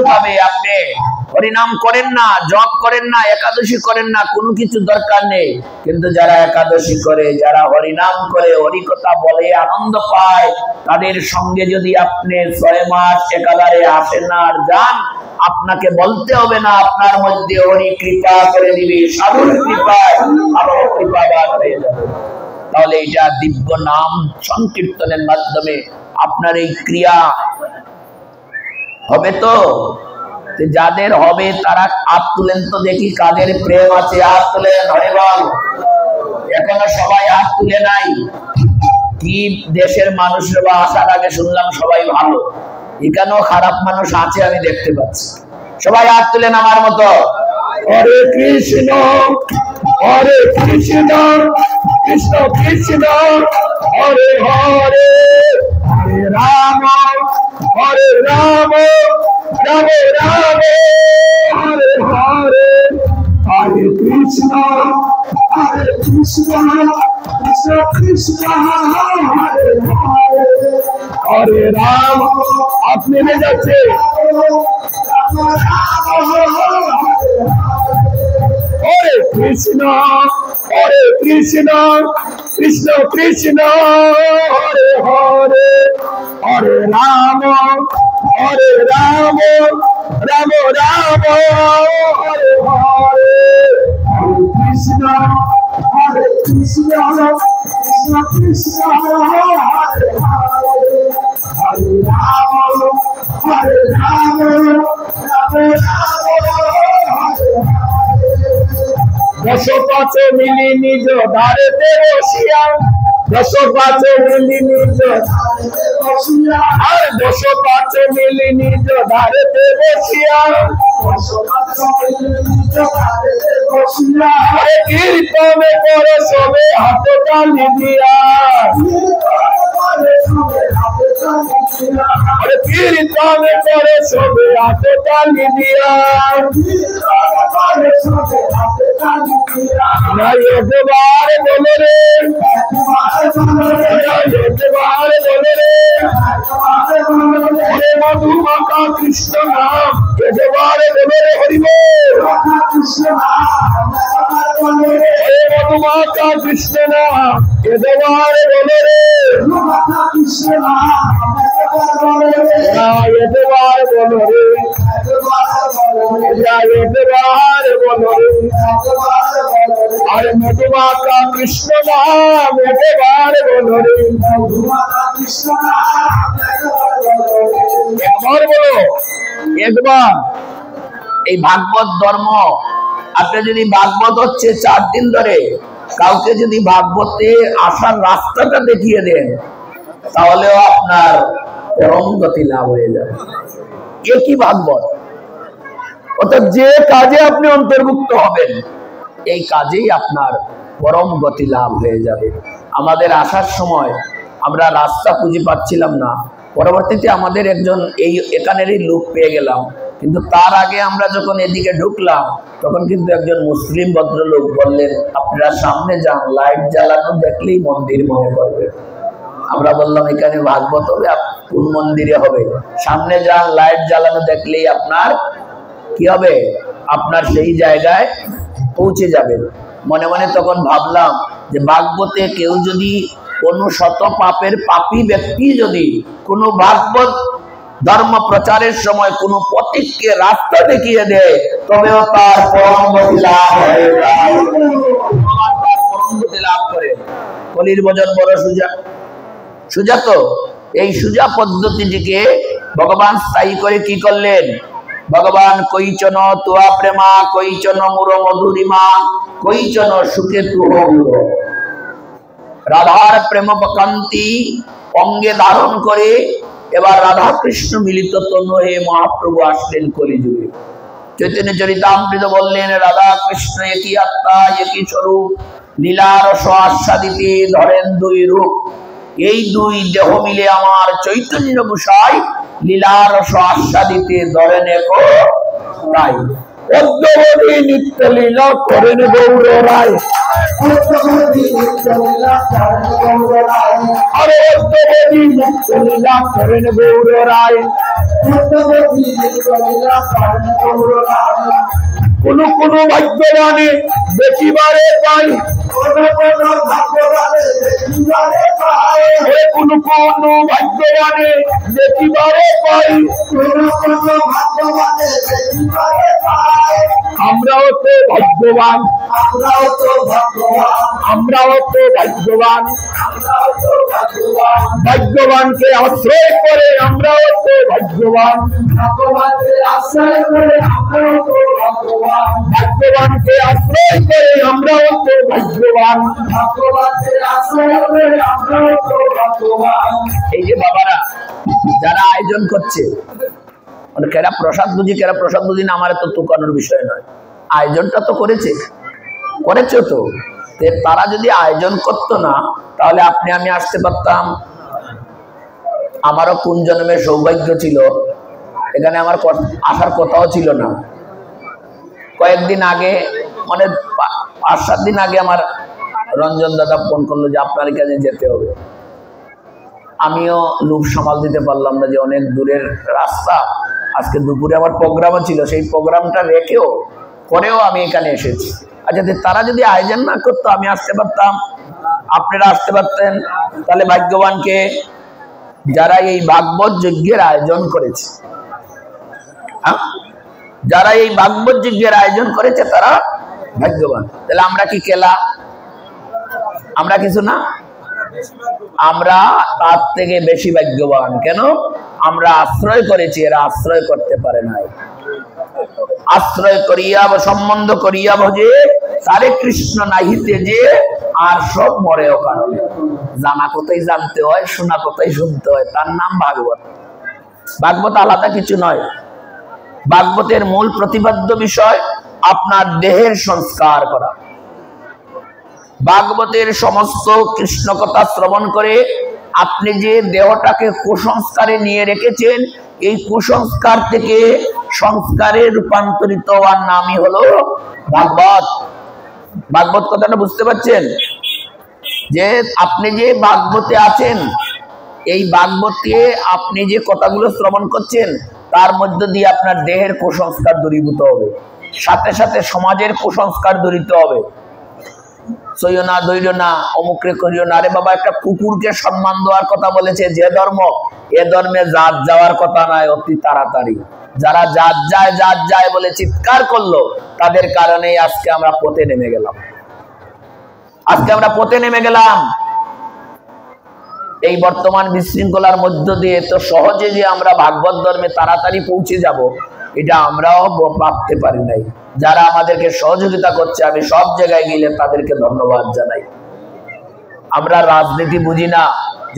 ভাবে আপনি হরিনাম করেন না, জপ করেন না, একাদশী করেন না, কোনো কিছু দরকার নেই, কিন্তু যারা একাদশী করে, যারা হরিনাম করে, হরিকথা বলে আনন্দ পায়, তাদের সঙ্গে যদি আপনি 6 মাস একাধারে আসেন আর যান, আপনাকে বলতে হবে না, আপনার মধ্যে হরি কৃপা করে দিবে, সাধুর কৃপায় আরো কৃপাবান হয়ে যাবে। তাহলে এটা দিব্য নাম সংকীর্তনের মাধ্যমে আপনার এই ক্রিয়া হবে। তো যাদের হবে তারা হাত তুলেন তো দেখি, কাদের প্রেম আছে হাত তুলেন, হরে বল। এখনো সবাই হাত তুলে নাই। কি দেশের মানুষরা আসার আগে শুনলাম সবাই ভালো, এখানেও খারাপ মানুষ আছে আমি দেখতে পাচ্ছি। সবাই হাত তুলেন আমার মতো। হরে কৃষ্ণ হরে কৃষ্ণ কৃষ্ণ কৃষ্ণ হরে হরে, হরে রাম হরে রাম রাম রাম হরে হরে, হরে কৃষ্ণ কৃষ্ণ কৃষ্ণ হরে হরে, হরে রাম। আপনি নেমে যাচ্ছে। হরে কৃষ্ণ কৃষ্ণ কৃষ্ণ হরে হরে, হরে রাম রাম রাম হরে হরে, হরে কৃষ্ণ কৃষ্ণ কৃষ্ণ হরে হরে, হরে রাম রাম দশ পাঁচ মিলি নিজ ধারেতে বসিয়া, দশ পাঁচ মিলি নিজ আর দশ পাঁচ মিলি নিজ ধারেতে বসিয়া, কীর্তনে করে সবে হাত তালি দিয়া, কীর্তনে করে সবে হাত তালি দিয়া, একবার বলে রে, একবার বলে রে, হরে মধুমাতা কৃষ্ণ নাম, একবার বলে রে, হরি বল। হরে মধুমাতা কৃষ্ণ নাম, একবার বলে রে, একবার বলো রে, একবার বলো রে, আরে মধুমাতা কৃষ্ণ নাম একবার বলো রে, একবার বলো, একবার। এই ভাগবত ধর্ম, আপনি যদি ভাগবত হচ্ছে 4 দিন ধরে, কাউকে যদি ভাগবতে আসার রাস্তাটা দেখিয়ে দেন, তাহলেও আপনার পরম গতি লাভ হয়ে যাবে। একই ভাগবত, অর্থাৎ যে কাজে আপনি অন্তর্ভুক্ত হবেন, এই কাজেই আপনার পরম গতি লাভ হয়ে যাবে। আমাদের আসার সময় আমরা রাস্তা খুঁজে পাচ্ছিলাম না, পরবর্তীতে আমাদের একজন এখানেরই লোক পেয়ে গেলাম, কিন্তু তার আগে আমরা যখন এদিকে ঢুকলাম তখন কিন্তু একজন মুসলিম ভদ্রলোক বললেন, আপনারা সামনে যান, লাইট জ্বালানো দেখলেই মন্দির মনে করবে। আমরা বললাম এখানে ভাগবত হবে, কোন মন্দিরে হবে? সামনে যান, লাইট জ্বালানো দেখলেই আপনার কি হবে? আপনার সেই জায়গায় পৌঁছে যাবেন। মনে মনে তখন ভাবলাম যে ভাগবতে কেউ যদি কোনো শত পাপের পাপী ব্যক্তি যদি কোনো ভাগবত ধর্ম প্রচারের সময় কোনো পথিককে রাস্তা দেখিয়ে দেয়, তবেও তার পরম গতি লাভ হয়ে যায়, তার পরম গতি লাভ করে। কলির ভজন বড় সুজা তো এই সুজা পদ্ধতিটিকে ভগবান স্থায়ী করে কি করলেন? ভগবান কৈচন তুয়া প্রেমা কৈচন মুর মধুরিমা কৈচন সুখে তুহ, রাধার প্রেম বকান্তি অঙ্গে ধারণ করে এবার রাধা কৃষ্ণ মিলিত তনু হে মহাপ্রভু আসলেন কলিযুগে। চৈতন্য চরিতামৃত বললেন, রাধা কৃষ্ণ একই আত্মা একই স্বরূপ, লীলা রস আস্বাদিতে ধরেন 2 রূপ। এই 2 দেহ মিলে আমার চৈতন্য গোসাই লীলা রস আস্বাদিতে ধরেন এক তাই। অদ্যবধি নিত্য লীলা করেন গৌর রায়, আরে অদ্যবধি নিত্য লীলা করেন গৌর রায়। কোন কোন ভাগ্যবানে দেখিবারে পাই, কোন কোন ভাগ্যবানে দেখিবারে পাই, আমরাও তো ভাগ্যবান, আমরাও তো ভাগ্যবান, ভাগ্যবানকে আশ্রয় করে আমরাও তো ভাগ্যবান, ভাগ্যবানকে আশ্রয় করে আমরাও তো ভাগ্যবান, ভাগ্যবানকে আশ্রয় করে আমরাও তো ভাগ্যবান, ভাগ্যবানকে আশ্রয় করে আমরাও তো ভাগ্যবান। এই যে বাবারা যারা আয়োজন করছে, মানে কেরা প্রসাদ বুঝি না, আমার তো তুকানোর বিষয় নয়, আয়োজনটা তো করেছো তো। তারা যদি আয়োজন করতো না তাহলে আপনি আমি আসতে পারতাম? আমারও কোন জন্মের সৌভাগ্য ছিল, এখানে আমার আসার কথাও ছিল না। কয়েকদিন আগে, মানে 5-7 দিন আগে আমার রঞ্জন দাদা ফোন করলো যে আপনার এখানে যেতে হবে। আমিও লোভ সামাল দিতে পারলাম না যে অনেক দূরের রাস্তা, আজকে দুপুরে আমার প্রোগ্রামও ছিল, সেই প্রোগ্রামটা করেও আমি এখানে এসেছি। আচ্ছা, তারা যদি আয়োজন না করতো আমি আসতে পারতাম? আপনারা আসতে পারতেন? তাহলে ভাগ্যবানকে যারা এই ভাগবত যজ্ঞের আয়োজন করেছে, যারা এই ভাগবত যজ্ঞের আয়োজন করেছে তারা ভাগ্যবান। তাহলে আমরা কি কেলা? আমরা কিছু না, আমরা তার থেকে বেশি ভাগ্যবান। কেন? আমরা আশ্রয় করেছি, এরা আশ্রয় করতে পারে নাই। আশ্রয় করিয়া সম্বন্ধ করিয়া ভজে তারে কৃষ্ণ নাহিতে যে, আর সব মরেও কারণে। জানা কোথায় জানতে হয়, শোনা কোথায় শুনতে হয়, তার নাম ভাগবত। ভাগবত আলাদা কিছু নয়। ভাগবতের মূল প্রতিপাদ্য বিষয় আপনার দেহের সংস্কার করা। ভাগবতের সমস্ত কৃষ্ণ কথা শ্রবণ করে আপনি যে দেহটাকে কুসংস্কারে নিয়ে রেখেছেন, এই কুসংস্কার থেকে সংস্কারে রূপান্তরিত হওয়ার নামই হলো ভাগবত। ভাগবত কথাটা বুঝতে পারছেন? যে আপনি যে ভাগবতে আছেন, এই ভাগবতে আপনি যে কথাগুলো শ্রবণ করছেন, তার মধ্য দিয়ে আপনার দেহের কুসংস্কার দূরীভূত হবে, সাথে সাথে সমাজের কুসংস্কার দূরীভূত হবে। সইও না, দৈর্য না, অমুকরে করিও না। আরে বাবা, একটা কুকুরকে সম্মান দেওয়ার কথা বলেছে যে ধর্ম, এ ধর্মে জাত যাওয়ার কথা নয় অতি তাড়াতাড়ি। যারা জাত যায় বলে চিৎকার করলো, তাদের কারণেই আজকে আমরা পথে নেমে গেলাম। এই বর্তমান বিশৃঙ্খলার মধ্য দিয়ে তো সহজে যে আমরা ভাগবত ধর্মে তাড়াতাড়ি পৌঁছে যাব, এটা আমরাও ভাবতে পারি নাই। যারা আমাদেরকে সহযোগিতা করছে, আমি সব জায়গায় গেলে তাদেরকে ধন্যবাদ জানাই। আমরা রাজনীতি বুঝি না,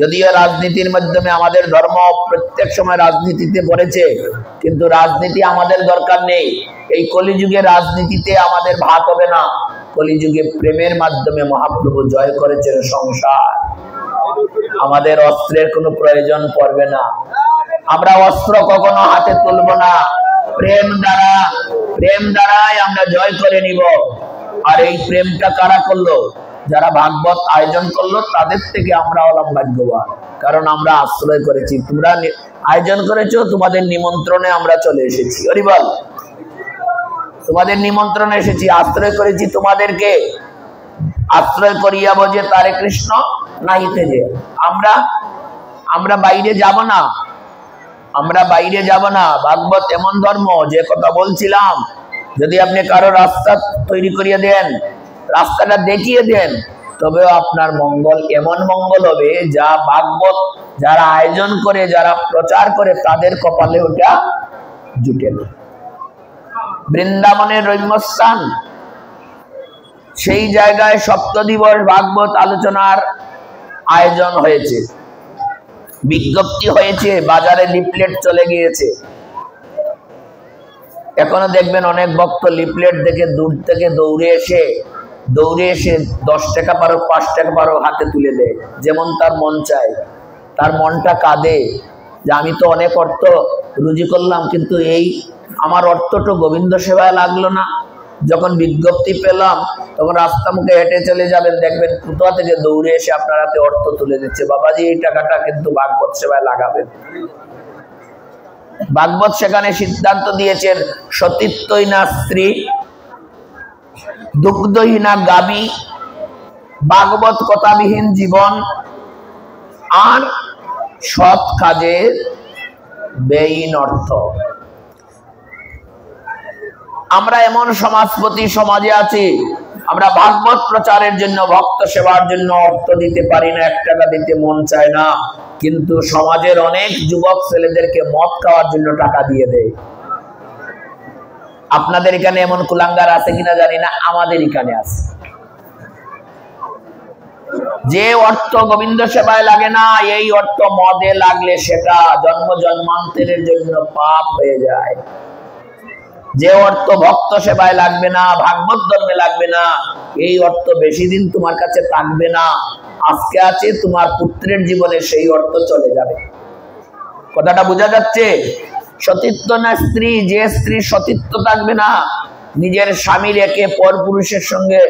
যদিও রাজনীতির মাধ্যমে আমাদের ধর্ম প্রত্যেক সময় রাজনীতিতে পড়েছে, কিন্তু রাজনীতি আমাদের দরকার নেই। এই কলিযুগে রাজনীতিতে আমাদের ভাগ হবে না। কলিযুগে প্রেমের মাধ্যমে মহাপ্রভু জয় করেছেন সংসার। আমাদের অস্ত্রের কোনো প্রয়োজন পড়বে না। আমরা অস্ত্র কখনো হাতে তুলব না। প্রেম দ্বারাই আমরা জয় করে নিব। আর এই প্রেমটা কারা করলো? যারা ভাগবত আয়োজন করলো, তাদের থেকে আমরা হলাম ভাগ্যবান, কারণ আমরা আশ্রয় করেছি। তোমরা আয়োজন করেছো, তোমাদের নিমন্ত্রণে আমরা চলে এসেছি। হরিবল, তোমাদের নিমন্ত্রণে এসেছি, আশ্রয় করেছি তোমাদেরকে। আশ্রয় করিয়া বজে তারে কৃষ্ণ নাহিতে যে। আমরা বাইরে যাব না, আমরা বাইরে যাব না। ভাগবত এমন ধর্ম, যে কথা বলছিলাম, যদি আপনি কারো রাস্তা তৈরি করিয়ে দেন, রাস্তাটা দেখিয়ে দেন, তবে আপনার মঙ্গল এমন মঙ্গল হবে যা ভাগবত যারা আয়োজন করে, যারা প্রচার করে, তাদের কপালে ওটা জুটে না। বৃন্দাবনের রম্যস্থান, সেই জায়গায় সপ্তদিবস ভাগবত আলোচনার আয়োজন হয়েছে, বিজ্ঞপ্তি হয়েছে, বাজারে লিফলেট চলে গিয়েছে। এখনো দেখবেন অনেক ভক্ত লিফলেট দেখে দূর থেকে দৌড়ে এসে 10 টাকা পারো 5 টাকা পারো হাতে তুলে দেয়, যেমন তার মন চায়। তার মনটা কাঁদে, যে আমি তো অনেক অর্থ রুজি করলাম, কিন্তু এই আমার অর্থটা গোবিন্দ সেবায় লাগলো না। যখন বিজ্ঞপ্তি পেলাম তখন রাস্তা মুখে হেঁটে চলে যাবেন, দেখবেন কোথা থেকে দৌড়ে এসে আপনার হাতে অর্থ তুলে দিচ্ছে, বাবাজি এই টাকাটা কিন্তু ভাগবত সেবায় লাগাবেন। ভাগবত সেখানে সিদ্ধান্ত দিয়েছেন সতীত্বহীনা স্ত্রী, দুগ্ধহীনা গাবি, ভাগবত কথাবিহীন জীবন, আর সৎ কাজে ব্যয়হীন অর্থ। আমরা এমন সমাজপতি সমাজে আছি, আমরা ভাগবত প্রচারের জন্য, ভক্ত সেবার জন্য অর্থ দিতে পারি না, 1 টাকা দিতে মন চায় না, কিন্তু সমাজের অনেক যুবক ছেলেদেরকে মদ খাওয়ার জন্য টাকা দিয়ে দেয়। আপনাদের এখানে এমন কুলাঙ্গার আছে কিনা জানি না, আমাদের এখানে আছে। যে অর্থ গোবিন্দ সেবায় লাগে না, এই অর্থ মদে লাগলে সেটা জন্ম জন্মান্তরের জন্য পাপ হয়ে যায়। যে অর্থ ভক্ত সেবায় লাগবে না, ভাগবত ধর্মে লাগবে না, এই অর্থ বেশি দিন তোমার কাছে থাকবে না। আজকে আছে, তোমার পুত্রের জীবনে সেই অর্থ চলে যাবে। কথাটা বোঝা যাচ্ছে? সতীত্ব না স্ত্রী, যে স্ত্রী সতীত্ব থাকবে না, নিজের স্বামী রেখে পর পুরুষের সঙ্গে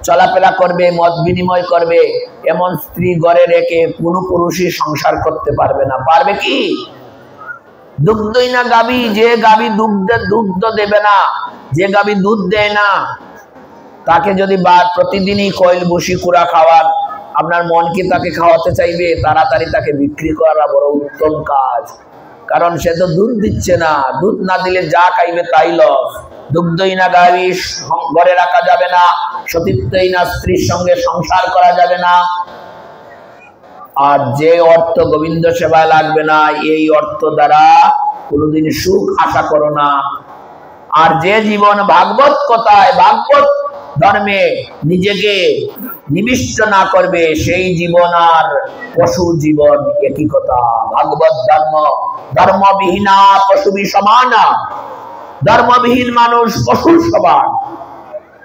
চলাফেরা করবে, মত বিনিময় করবে, এমন স্ত্রী ঘরে রেখে কোন পুরুষই সংসার করতে পারবে না। পারবে কি? দুগ্ধহীনা গাবি, যে গাবি দুধ দেবে না, যে গাবি দুধ দেয় না, তাকে যদি প্রতিদিনই কয়েল বসি কুড়া খাওয়ান, আপনার মন কি তাকে খাওয়াতে চাইবে? তাড়াতাড়ি তাকে বিক্রি করা বড় উত্তম কাজ, কারণ সে তো দুধ দিচ্ছে না। দুধ না দিলে যা খাইবে তাই লস। দুগ্ধহীনা গাবি ঘরে রাখা যাবে না, সতীত্বহীনা স্ত্রীর সঙ্গে সংসার করা যাবে না। আর যে অর্থ গোবিন্দ সেবায় লাগবে না, এই অর্থ দ্বারা কোনোদিন সুখ আশা করো না। আর যে জীবন ভাগবত কথায়, ভাগবত ধর্মে নিজেকে নিবিষ্ট না করবে, সেই জীবন আর পশু জীবন একই কথা। ভাগবত ধর্ম, ধর্মবিহীনা পশুবি সমানা, ধর্মবিহীন মানুষ পশুর সমান।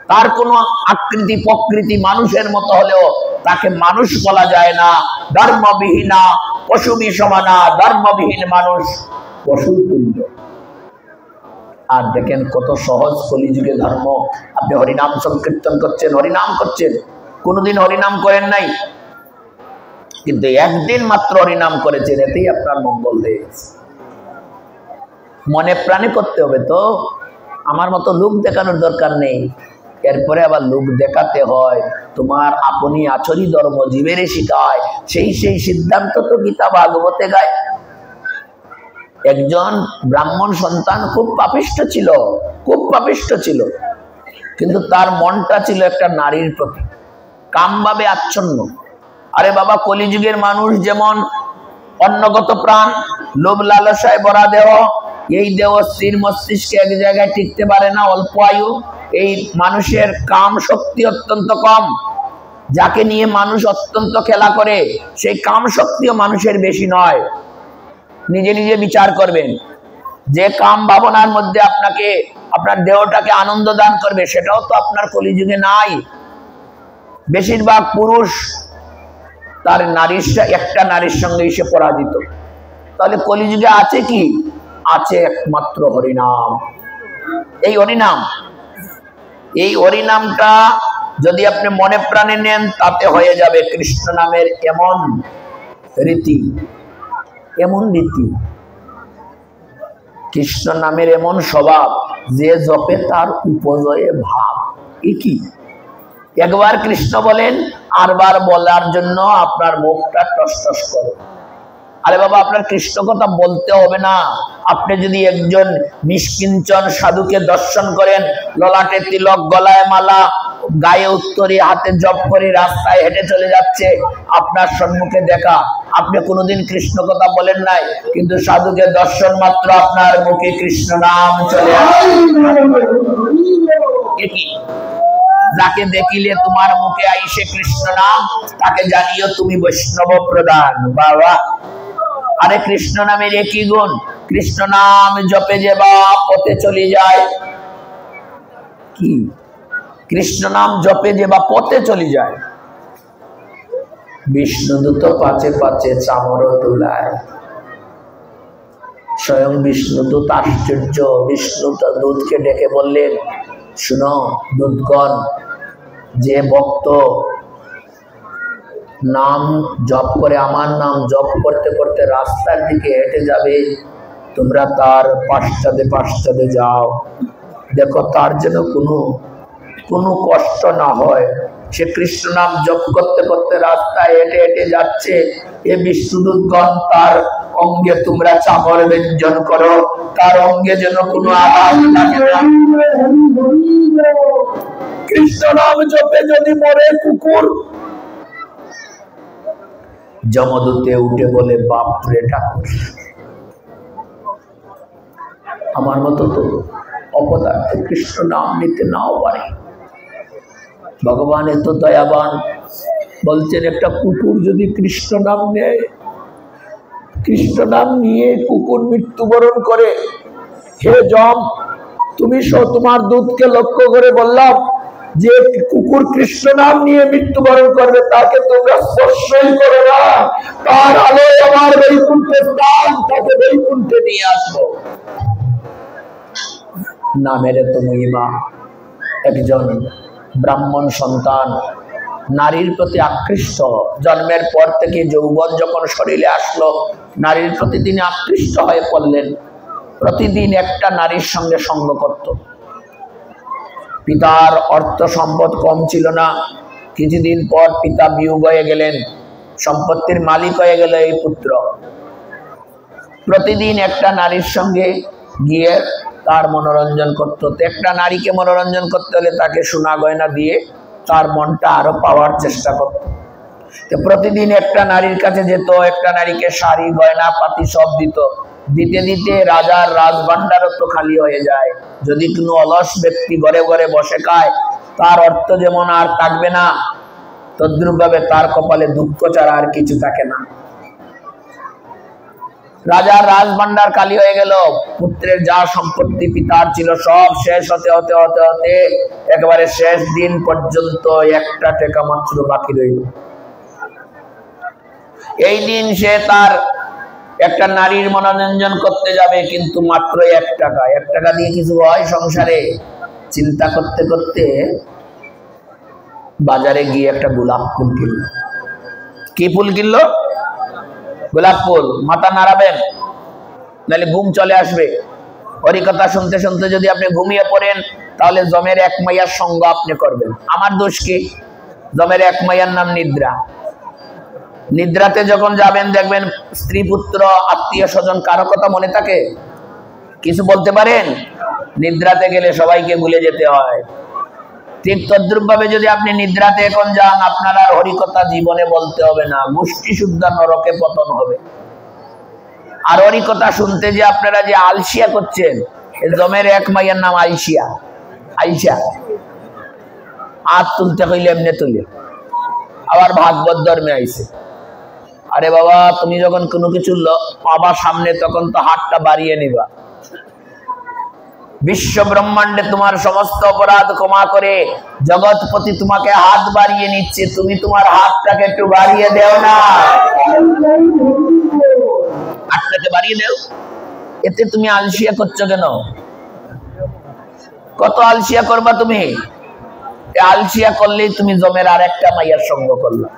তার কোন আকৃতি প্রকৃতি মানুষের মতো হলেও তাকে মানুষ বলা যায় না। ধর্মবিহীনা পশুবি সমানা, ধর্মবিহীন মানুষ পশুর তুল্য। আর দেখেন কত সহজ কলিযুগে ধর্ম। আপনি হরিনাম সংকীর্তন করছেন, হরিনাম করছেন, কোনোদিন হরিনাম করেন নাই, কিন্তু একদিন মাত্র হরিনাম করেছেন, এতেই আপনার মঙ্গল হয়ে গেছে। মনে প্রাণে করতে হবে তো, আমার মতো লোক দেখানোর দরকার নেই। এরপরে আবার লোক দেখাতে হয়, তোমার আপনি আচরি ধর্ম জীবেরে শিখায়, সেই সিদ্ধান্ত তো গীতা ভাগবতে গায়। একজন ব্রাহ্মণ সন্তান খুব পাপিষ্ঠ ছিল, খুব পাপিষ্ঠ ছিল, কিন্তু তার মনটা ছিল একটা নারীর প্রতি, কামভাবে আচ্ছন্ন। আরে বাবা, কলিযুগের মানুষ যেমন অন্নগত প্রাণ, লোভ লালসায় ভরা দেহ, এই দেহ স্থির মস্তিষ্কে এক জায়গায় টিকতে পারে না, অল্প আয়ু। এই মানুষের কাম শক্তি অত্যন্ত কম, যাকে নিয়ে মানুষ অত্যন্ত খেলা করে, সেই কাম শক্তিও মানুষের বেশি নয়। নিজে নিজে বিচার করবেন, যে কাম ভাবনার মধ্যে আপনাকে, আপনার দেহটাকে আনন্দ দান করবে, সেটাও তো আপনার কলিযুগে নাই। বেশিরভাগ পুরুষ তার একটা নারীর সঙ্গে এসে পরাজিত। তাহলে কলিযুগে আছে কি? আছে একমাত্র হরিনাম। এই হরিনাম, এই হরিনামটা যদি আপনি মনে প্রাণে নেন, তাতে হয়ে যাবে কৃষ্ণ নামের এমন রীতি, এমন রীতি, কৃষ্ণ নামের এমন স্বভাব, যে জপে তার উপজয়ে ভাব। কি একবার কৃষ্ণ বলেন, আরবার বলার জন্য আপনার মুখটা টসটস করে। আরে বাবা, আপনার কৃষ্ণ কথা বলতে হবে না। আপনি যদি একজন নিষ্কিঞ্চন সাধুকে দর্শন করেন, ললাটে তিলক, গলায় মালা, গায়ে উত্তরী, হাতে জপ করে রাস্তায় হেঁটে চলে যাচ্ছে, আপনার সম্মুখে দেখা, আপনি কোনোদিন কৃষ্ণ কথা বলেন নাই, কিন্তু সাধুকে দর্শন মাত্র আপনার মুখে কৃষ্ণ নাম চলে আসে। যাকে দেখিলে তোমার মুখে আইসে কৃষ্ণ নাম, তাকে জানিও তুমি বৈষ্ণব প্রধান। বাবা, আরে কৃষ্ণ নামের একই গুণ, কৃষ্ণ নাম জপে যে বা পথে চলে যায়। কি? কৃষ্ণ নাম জপে যে বা পথে চলে যায়। বিষ্ণুদূত পাচে পাচে চামর তোলায়, স্বয়ং বিষ্ণুদূত আশ্চর্য, বিষ্ণুদূতকে ডেকে বললেন, শুনো দূতগণ, যে ভক্ত নাম জপ করে, আমার নাম জপ করতে করতে রাস্তার দিকে হেঁটে যাবে, তোমরা তার পাশ্চাদে যাও, দেখো তার যেন কোনো কষ্ট না হয়। সে কৃষ্ণ নাম জপ করতে করতে রাস্তায় হেঁটে হেঁটে যাচ্ছে, এ বিষ্ণুদূতগণ তার অঙ্গে তোমরা চামর ব্যঞ্জন করো, তার অঙ্গে যেন কোনো আঘাত লাগে না। কৃষ্ণ নাম জপে যদি মরে কুকুর। যমদূতে উঠে বলে, বাপ রে ঠাকুর, আমার মতো তো অপদার্থ কৃষ্ণ নাম নিতে নাও পারে। ভগবান এত দয়াবান, বলছেন একটা কুকুর যদি কৃষ্ণ নাম নেয়, কৃষ্ণ নাম নিয়ে কুকুর মৃত্যুবরণ করে, হে যম, তুমি তোমার দূতকে লক্ষ্য করে বললাম যে কুকুর কৃষ্ণ নাম নিয়ে মৃত্যুবরণ করবে, তাকে তোমরা স্পর্শই করো না, তার আলোয় আমার বৈকুণ্ঠে স্থান, তাকে বৈকুণ্ঠে নিয়ে আসবো। নামের এত মহিমা। একজন ব্রাহ্মণ সন্তান নারীর প্রতি আকৃষ্ট, জন্মের পর থেকে যৌবন যখন শরীরে আসলো, নারীর প্রতি তিনি আকৃষ্ট হয়ে পড়লেন। প্রতিদিন একটা নারীর সঙ্গে সঙ্গ করত। পিতার অর্থ সম্পদ কম ছিল না। কিছুদিন পর পিতা বিয়োগ হয়ে গেলেন, সম্পত্তির মালিক হয়ে গেল এই পুত্র। প্রতিদিন একটা নারীর সঙ্গে গিয়ে তার মনোরঞ্জন করত। একটা নারীকে মনোরঞ্জন করতে হলে তাকে সোনা গয়না দিয়ে তার মনটা আরো পাওয়ার চেষ্টা করত। তো প্রতিদিন একটা নারীর কাছে যেত, একটা নারীকে শাড়ি গয়না পাতি সব দিত। দিতে দিতে রাজার রাজভান্ডারও তো খালি হয়ে যায়। যদি কোনো অলস ব্যক্তি ঘরে ঘরে বসে খায়, তার অর্থ যেমন আর থাকবে না, তদ্রূপ ভাবে তার কপালে দুঃখ ছাড়া আর কিছু থাকে না। রাজার রাজভান্ডার খালি হয়ে গেল, পুত্রের যা সম্পত্তি পিতার ছিল সব শেষ হতে হতে হতে হতে একেবারে শেষ দিন পর্যন্ত একটা টাকা মাত্র বাকি রইল। এই দিন সে তার একটা নারীর মনোরঞ্জন করতে যাবে, কিন্তু মাত্র 1 টাকা। 1 টাকা দিয়ে কিছু হয় সংসারে? চিন্তা করতে করতে বাজারে গিয়ে একটা গোলাপ ফুল কিনল। কি ফুল কিনলো? গোলাপ ফুল। মাথা নাড়াবেন, নাহলে ঘুম চলে আসবে। হরিকথা শুনতে শুনতে যদি আপনি ঘুমিয়ে পড়েন, তাহলে জমের এক মাইয়ার সঙ্গ আপনি করবেন। আমার দোষ কি? জমের এক মাইয়ার নাম নিদ্রা। নিদ্রাতে যখন যাবেন দেখবেন স্ত্রী পুত্র আত্মীয় স্বজন কারো কথা মনে থাকে? কিছু বলতে পারেন? নিদ্রাতে গেলে সবাইকে ভুলে যেতে হয়। ঠিক তদ্রূপ ভাবে যদি আপনি নিদ্রাতে এখন যান, আপনার আর হরিকথা জীবনে বলতে হবে না, গোষ্ঠী শুদ্ধ নরকে পতন হবে। আর হরিকথা শুনতে যে আপনারা যে আলসিয়া করছেন, জমের এক মাইয়ার নাম আলসিয়া। আলসিয়া হাত তুলতে হইলে এমনি তুলে, আবার ভাগবত ধর্মে আইছে। আরে বাবা, তুমি যখন কোনো কিছু পাবা সামনে, তখন তো হাতটা বাড়িয়ে নিবা। বিশ্ব ব্রহ্মাণ্ডে তোমার সমস্ত অপরাধ ক্ষমা করে জগৎপতি তোমাকে হাত বাড়িয়ে নিচ্ছে, তুমি তোমার হাতটাকে একটু বাড়িয়ে দেও না। হাতটাকে বাড়িয়ে দেও। এতে তুমি আলসিয়া করছো কেন? কত আলসিয়া করবা তুমি? আলসিয়া করলেই তুমি জমের আর একটা মাইয়ার সঙ্গ করলা।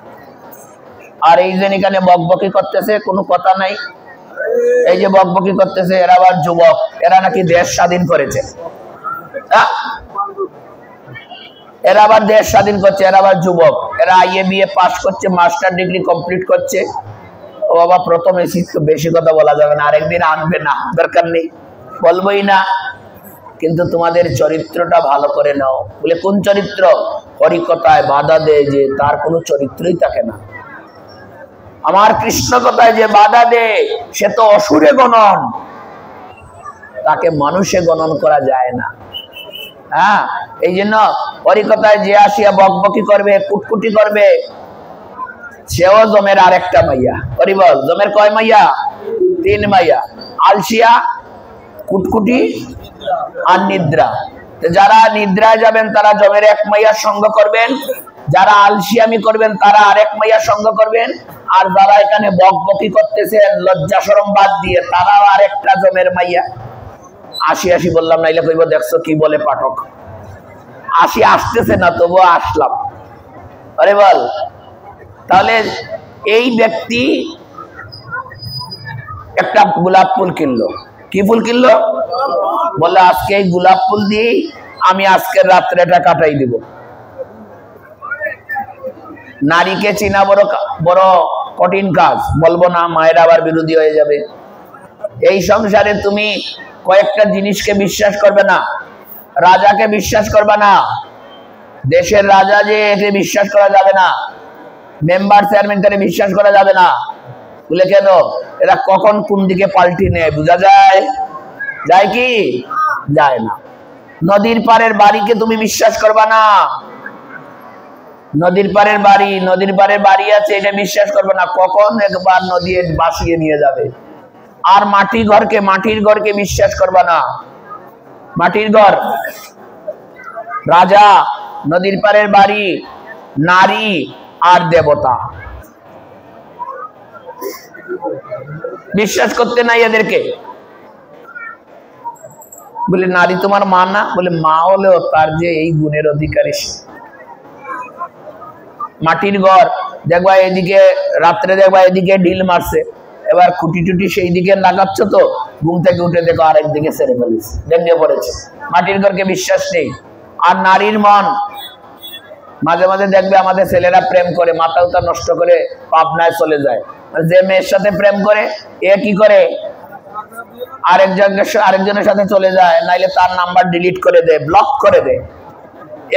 আর এই যে এখানে বকবকি করতেছে, কোনো কথা নাই। এই যে বকবকি করতেছে, এরা আবার যুবক, এরা নাকি দেশ স্বাধীন করেছে। এরা আবার দেশ স্বাধীন করছে, এরা আবার যুবক। এরা আইএ বিএ পাস করছে, মাস্টার ডিগ্রি কমপ্লিট করছে। ও বাবা, প্রথমে বেশি কথা বলা যাবে না, আরেকদিন আনবে না, দরকার নেই, বলবোই না। কিন্তু তোমাদের চরিত্রটা ভালো করে নাও। বলে কোন চরিত্র? হরিকথায় বাধা দেয় যে তার কোনো চরিত্রই থাকে না। আমার কৃষ্ণ কথায় যে বাধা দেয়, সে তো অসুরে গণন, তাকে মানুষে গণন করা যায় না। হ্যাঁ, এই জন্য হরিকথায় যে আসিয়া বকবকি করবে, কুটকুটি করবে, সেও জমের আরেকটা মাইয়া। হরি বল। জমের কয় মাইয়া? 3 মাইয়া। আলসিয়া, কুটকুটি আর নিদ্রা। যারা নিদ্রায় যাবেন তারা জমের এক মাইয়ার সঙ্গ করবেন, যারা আলসিয়ামি করবেন তারা আরেক মাইয়া সঙ্গ করবেন, আর যারা এখানে বকবকি করতেছেন লজ্জা শরম বাদ দিয়ে তারাও আরেকটা জমের মাইয়া। আসি আসি বললাম, নাইলে কইব দেখছো কি বলে পাঠক। আসি আসতেছে না, তবুও আসলাম। আরে বল, তাহলে এই ব্যক্তি একটা গোলাপ ফুল কিনলো। কি ফুল কিনলো? বলে আজকে এই গোলাপ ফুল দিয়ে আমি আজকের রাত্রেটা কাটাই দিব। নারীকে চিনা বড় বড় কঠিন কাজ, বলবো না, মায়ের আবার বিরোধী হয়ে যাবে। এই সংসারে তুমি কয়েকটা জিনিসকে বিশ্বাস করবে না। রাজাকে বিশ্বাস করবে না, দেশের রাজা যে একে বিশ্বাস করা যাবে না, মেম্বার চেয়ারম্যানকে বিশ্বাস করা যাবে না। বলে কেন? এরা কখন কোন দিকে পাল্টি নেয় বোঝা যায়? যায় কি? যায় না। নদীর পাড়ের বাড়িকে তুমি বিশ্বাস করবা না। নদীর পাড়ের বাড়ি আছে, এটা বিশ্বাস করবে না, কখন একবার নদী ভাসিয়ে নিয়ে যাবে। আর মাটির ঘরকে বিশ্বাস করবা না। মাটির ঘর, রাজা, নদীর পাড়ের বাড়ি, নারী আর দেবতা, বিশ্বাস করতে নাই এদেরকে। বলে নারী তোমার মা না? বলে মা হলেও তার যে এই গুণের অধিকারী। মাটির ঘর দেখবা এদিকে, রাত্রে দেখবা এদিকে ঢিল মারছে, এবার খুঁটি টুটি সেই দিকে লাগাচ্ছ, তো ঘুম থেকে উঠে দেখো আরেক দিকে ছেড়ে ফেলেছে, ডেঙ্গে পড়েছে। মাটির ঘরকে বিশ্বাস নেই। আর নারীর মন, মাঝে মাঝে দেখবে আমাদের ছেলেরা প্রেম করে মাথা উতা নষ্ট করে পাবনায় চলে যায়। যে মেয়ের সাথে প্রেম করে এ কি করে? আরেকজনের সাথে চলে যায়, নাইলে তার নাম্বার ডিলিট করে দেয়, ব্লক করে দেয়।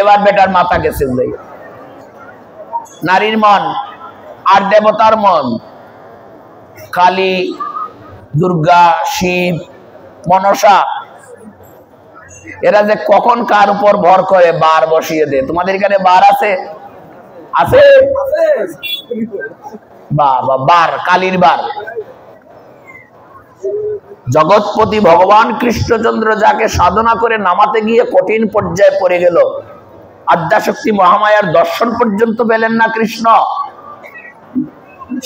এবার বেটার মাথা গেছে। নারীর মন আর দেবতার মন, কালী, দুর্গা, শিব, মনসা, এরা যে কখন কার উপর ভর করে বার বসিয়ে দেয়। তোমাদের এখানে বার আছে? আছে? বাবা, বার, কালীর বার। জগৎপতি ভগবান কৃষ্ণচন্দ্র যাকে সাধনা করে নামাতে গিয়ে কঠিন পর্যায়ে পড়ে গেল, আদ্যাশক্তি মহামায়ার দর্শন পর্যন্ত পেলেন না কৃষ্ণ,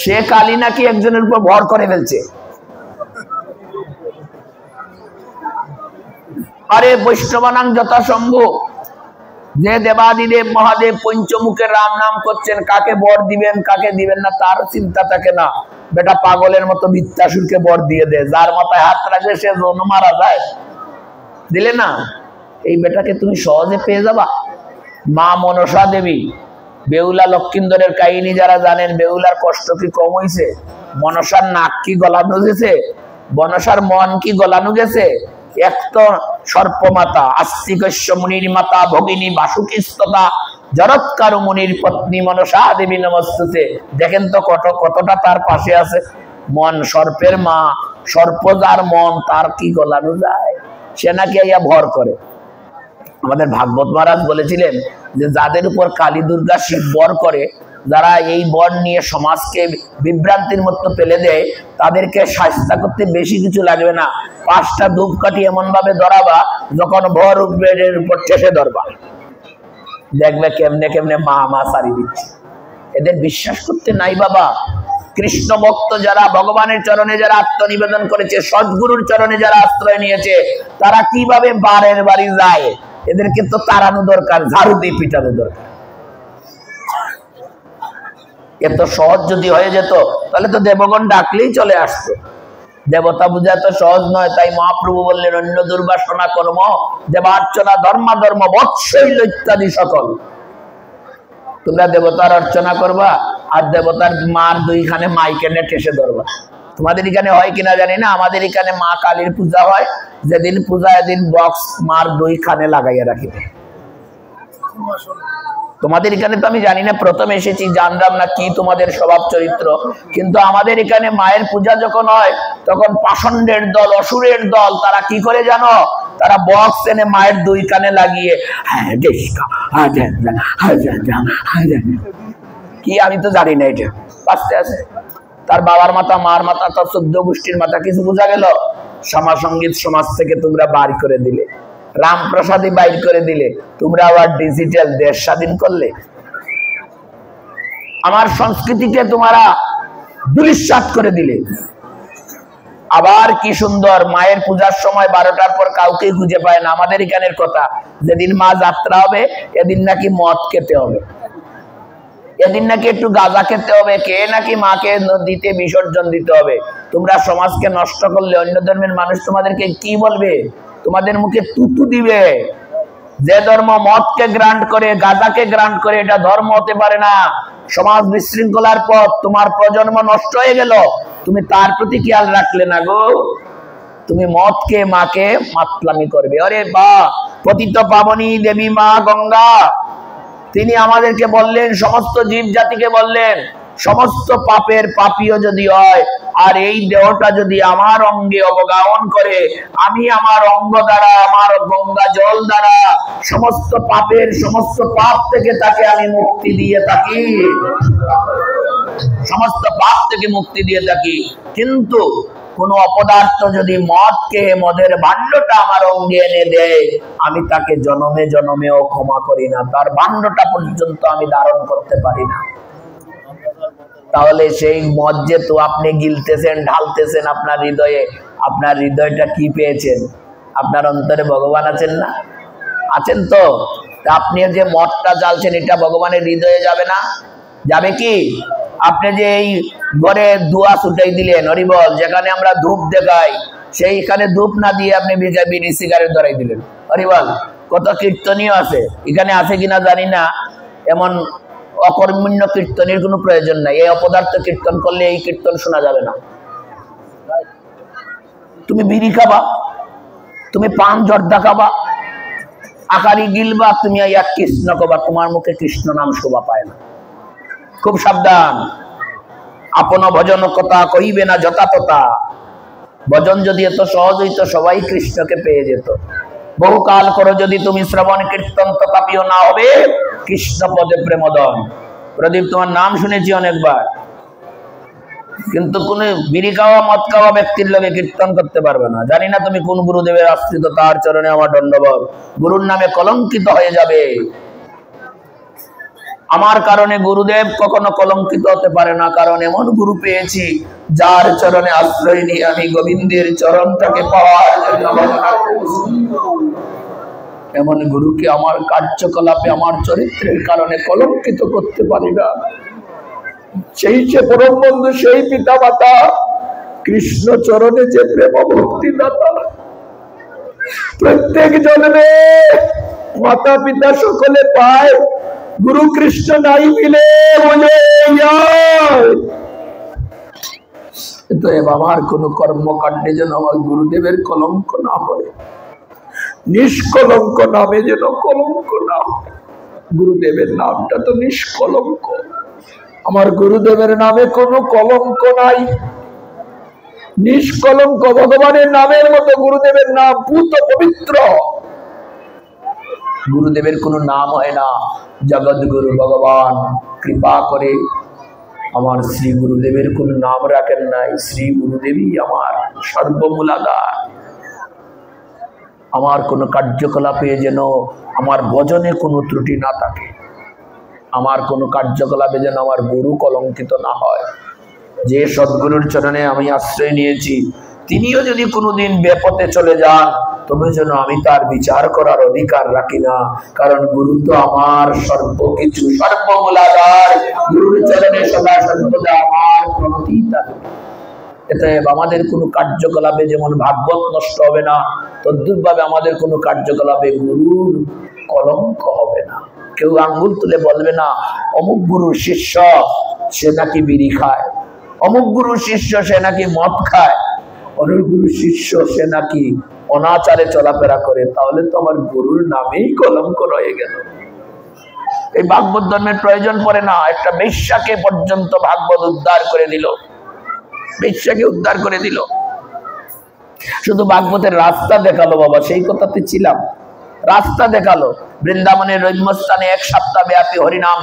সে কালী নাকি একজনের উপর ভর করে ফেলছে। আরে বৈষ্ণবানাং যথাসম্ভব, যে দেবাদিদেব মহাদেব পঞ্চমুখের রাম নাম করছেন, কাকে বর দিবেন কাকে দিবেন না তার চিন্তা থাকে না। বেটা পাগলের মতো বৃত্তাসুরকে বর দিয়ে দেয়, যার মাথায় হাত রাখবে সে জন মারা যায়। দিলে না, এই বেটাকে তুমি সহজে পেয়ে যাবা। মা মনসা দেবী, বেহুলা লক্ষিন্দরের কাহিনী যারা জানেন, বেহুলার কষ্ট কি কম হয়েছে? মনসার নাক কি গলানো গেছে? মনসার মন কি গলানো গেছে? এক তো সর্পমাতা, আস্তিকস্য মুনির মাতা, ভগিনী বাসুকিস্ততা, জরৎকার মুনির পত্নী মনসা দেবী নমস্তুতে। দেখেন তো কতটা তার পাশে আছে। মন সর্পের মা, সর্প যার মন তার কি গলানো যায়? সে নাকি ইয়া ভর করে। আমাদের ভাগবত মহারাজ বলেছিলেন যে যাদের উপর কালী দুর্গা শিব বর করে, যারা এই বর নিয়ে সমাজকে বিভ্রান্তির মতো ফেলে দেয়, তাদেরকে শাস্তি করতে বেশি কিছু লাগবে না। 5টা ধূপকাঠি এমন ভাবে ধরাবা, যখন ভর উঠবে এর উপর ঠেসে ধরবা, দেখবে কেমনে কেমনে মা মা সারি দিচ্ছে। এদের বিশ্বাস করতে নাই বাবা। কৃষ্ণ ভক্ত যারা, ভগবানের চরণে যারা আত্মনিবেদন করেছে, সদ্গুরুর চরণে যারা আশ্রয় নিয়েছে, তারা কিভাবে বারের বাড়ি যায়? এদেরকে তো তাড়ানো দরকার, ঝাড়ু দিয়ে পিটানো দরকার। এত সহজ যদি হয়ে যেত তাহলে তো দেবগণ ডাকলেই চলে আসতো। দেবতা বুঝা তো সহজ নয়, তাই মহাপ্রভু বললেন অন্য দুর্বাসনা কর্ম দেবার্চনা ধর্মাধর্ম বৎসৈল ইত্যাদি সকল। তোমরা দেবতার অর্চনা করবা আর দেবতার মার দুইখানে মাইকেনে ঠেসে ধরবা। তোমাদের এখানে হয় কিনা জানি না, আমাদের এখানে মা কালীর পূজা হয়, যেদিন পূজা এদিন বক্স মার দুইখানে লাগাইয়া রাখিবে। তোমাদের এখানে তো আমি জানি না, প্রথম এসেছি, জানলাম না কি তোমাদের স্বভাব চরিত্র। কিন্তু আমাদের এখানে মায়ের পূজা যখন হয়, তখন পাষণ্ডের দল, অসুরের দল, তারা কি করে জানো? তারা বক্স এনে মায়ের দুই কানে লাগিয়ে কি, আমি তো জানি না এটা বাঁচতে আছে। তার বাবার মাথা, মার মাথা, তার 14 গোষ্ঠীর মাথা, কিছু বোঝা গেল? সমাজ সমাজ থেকে তোমরা বার করে দিলে, রামপ্রসাদী বাইর করে দিলে, তোমরা আবার ডিজিটাল দেশ স্বাধীন করলে। আমার সংস্কৃতিকে তোমরা দুলিশ্বাত করে দিলে। আবার কি সুন্দর, মায়ের পূজার সময় 12টার পর কাউকে খুঁজে পায় না। আমাদের এখানের কথা, যেদিন মা যাত্রা হবে এদিন নাকি মদ খেতে হবে, এদিন নাকি একটু গাঁজা খেতে হবে, কে নাকি মাকে নদীতে বিসর্জন দিতে হবে। তোমরা সমাজকে নষ্ট করলে অন্য ধর্মের মানুষ তোমাদেরকে কি বলবে? তোমাদের মুখে তুতু দিবে। যে ধর্ম মদকে গ্রান্ট করে, গাঁজাকে গ্রান্ট করে, এটা ধর্ম হতে পারে না। সমাজ বিশৃঙ্খলার পথ, তোমার প্রজন্ম নষ্ট হয়ে গেল, তুমি তার প্রতি খেয়াল রাখলে না গো। তুমি মদকে মাকে মাতলামি করবে। আরে বা, পতিত পাবনী দেবী মা গঙ্গা, তিনি আমাদেরকে বললেন, সমস্ত জীব জাতিকে বললেন, সমস্ত পাপের পাপীও যদি হয় আর এই দেহটা যদি আমার অঙ্গে অবগাহন করে, আমি আমার অঙ্গ দ্বারা, আমার গঙ্গা জল দ্বারা সমস্ত পাপের, সমস্ত পাপ থেকে তাকে আমি মুক্তি দিয়ে থাকি, সমস্ত পাপ থেকে মুক্তি দিয়ে থাকি। কিন্তু কোন অপদার্থ যদি মদকে, মদের ভাণ্ডটা আমার অঙ্গে এনে দেয়, আমি তাকে জনমে জনমেও ক্ষমা করি না, তার ভাণ্ডটা পর্যন্ত আমি ধারণ করতে পারি না। তাহলে সেই মদ যে তো আপনি গিলতেছেন, ঢালতেছেন আপনার হৃদয়ে, আপনার হৃদয়টা কি পেয়েছেন? আপনার অন্তরে ভগবান আছেন না? আছেন তো? আপনি যে মদটা জ্বালছেন, এটা ভগবানের হৃদয়ে যাবে না? যাবে কি? আপনি যে এই ঘরে ধোঁয়া ছুটাই দিলেন, হরিবল, যেখানে আমরা ধূপ দেখাই সেইখানে ধূপ না দিয়ে আপনি বিড়ি সিগারেট ধরাই দিলেন, হরিবল। কত কীর্তনীয় আছে, এখানে আছে কিনা জানি না, এমন অকর্মণ্য কীর্তনের কোনো প্রয়োজন নাই। এই অপদার্থ কীর্তন করলে এই কীর্তন শোনা যাবে না। তুমি বিড়ি খাবা, তুমি পান জর্দা খাবা, আকারি গিলবা, তুমি এক কৃষ্ণ কবা, তোমার মুখে কৃষ্ণ নাম শোভা পায় না। খুব সাবধান। আপন ভজন কথা কইবে না যথাতথা। ভজন যদি এত সহজ হইতো, সবাই কৃষ্ণকে পেয়ে যেত। বহুকাল করো যদি তুমি শ্রবণ কীর্তন, তথাপিও না হবে কৃষ্ণ পদে প্রেমদন। প্রদীপ, তোমার নাম শুনেছি অনেকবার, কিন্তু কোন বিড়ি খাওয়া, মদ খাওয়া ব্যক্তির লগে কীর্তন করতে পারবে না। জানি না তুমি কোন গুরুদেবের আশ্রিত, তার চরণে আমার দণ্ডবত। গুরুর নামে কলঙ্কিত হয়ে যাবে। আমার কারণে গুরুদেব কখনো কলঙ্কিত হতে পারে না, কারণ এমন গুরু পেয়েছি যার চরণে আশ্রয় নিয়ে আমি গোবিন্দের চরণটাকে পাওয়ার জন্য, এমন গুরুকে আমার কার্যকলাপে, আমার চরিত্রের কারণে কলঙ্কিত করতে পারি না। সেই যে পরম বন্ধু, সেই পিতা মাতা, কৃষ্ণ চরণে যে প্রেম ভক্তি দাতা, প্রত্যেক জন্মে মাতা পিতা সকলে পায়, গুরু কৃষ্ণ নাই মিলে বলে আমার কোন কর্মকাণ্ডে যেন আমার গুরুদেবের কলঙ্ক না হয়, নিষ্কলঙ্ক নামে যেন কলঙ্ক না হয়। গুরুদেবের নামটা তো নিষ্কলঙ্ক, আমার গুরুদেবের নামে কোনো কলঙ্ক নাই, নিষ্কলঙ্ক। ভগবানের নামের মতো গুরুদেবের নাম পূত পবিত্র। গুরুদেবের কোনো নাম হয় না। জগৎ গুরু ভগবান কৃপা করে আমার শ্রী গুরুদেবের কোন নাম রাখেন নাই। শ্রী গুরুদেবই আমার সর্বমূলাধার। আমার কোনো কার্যকলাপে যেন আমার ভজনে কোনো ত্রুটি না থাকে, আমার কোনো কার্যকলাপে যেন আমার গুরু কলঙ্কিত না হয়। যে সদ্গুরুর চরণে আমি আশ্রয় নিয়েছি, তিনিও যদি কোনোদিন বেপথে চলে যান, তবে যেন আমি তার বিচার করার অধিকার রাখি না, কারণ গুরু তো আমার সর্বকিছু, সর্বমূলাধার। গুরুর চরণে সদা সর্বদা আমার প্রণতি থাকে। এতে আমাদের কোনো কার্যকলাপে যেমন ভাগবত নষ্ট হবে না, তদ্রুপ ভাবে আমাদের কোনো কার্যকলাপে গুরুর কলঙ্ক হবে না। কেউ আঙ্গুল তুলে বলবে না অমুক গুরুর শিষ্য সে নাকি বিড়ি খায়, অমুক গুরুর শিষ্য সে নাকি মদ খায়, অমুক গুরুর শিষ্য সে নাকি অনাচারে চলাফেরা করে। তাহলে তো আমার গুরুর নামেই কলঙ্ক রয়ে গেল। এই ভাগবত ধর্মের প্রয়োজন পড়ে না। একটা বেশ্যাকে পর্যন্ত ভাগবত উদ্ধার করে দিল, বেশ্যাকে উদ্ধার করে দিল। শুধু ভাগবতের রাস্তা দেখালো বাবা, সেই কথাতে ছিলাম। রাস্তা দেখালো, বৃন্দাবনের রম্যস্থানে 1 সপ্তাহ ব্যাপী হরিনাম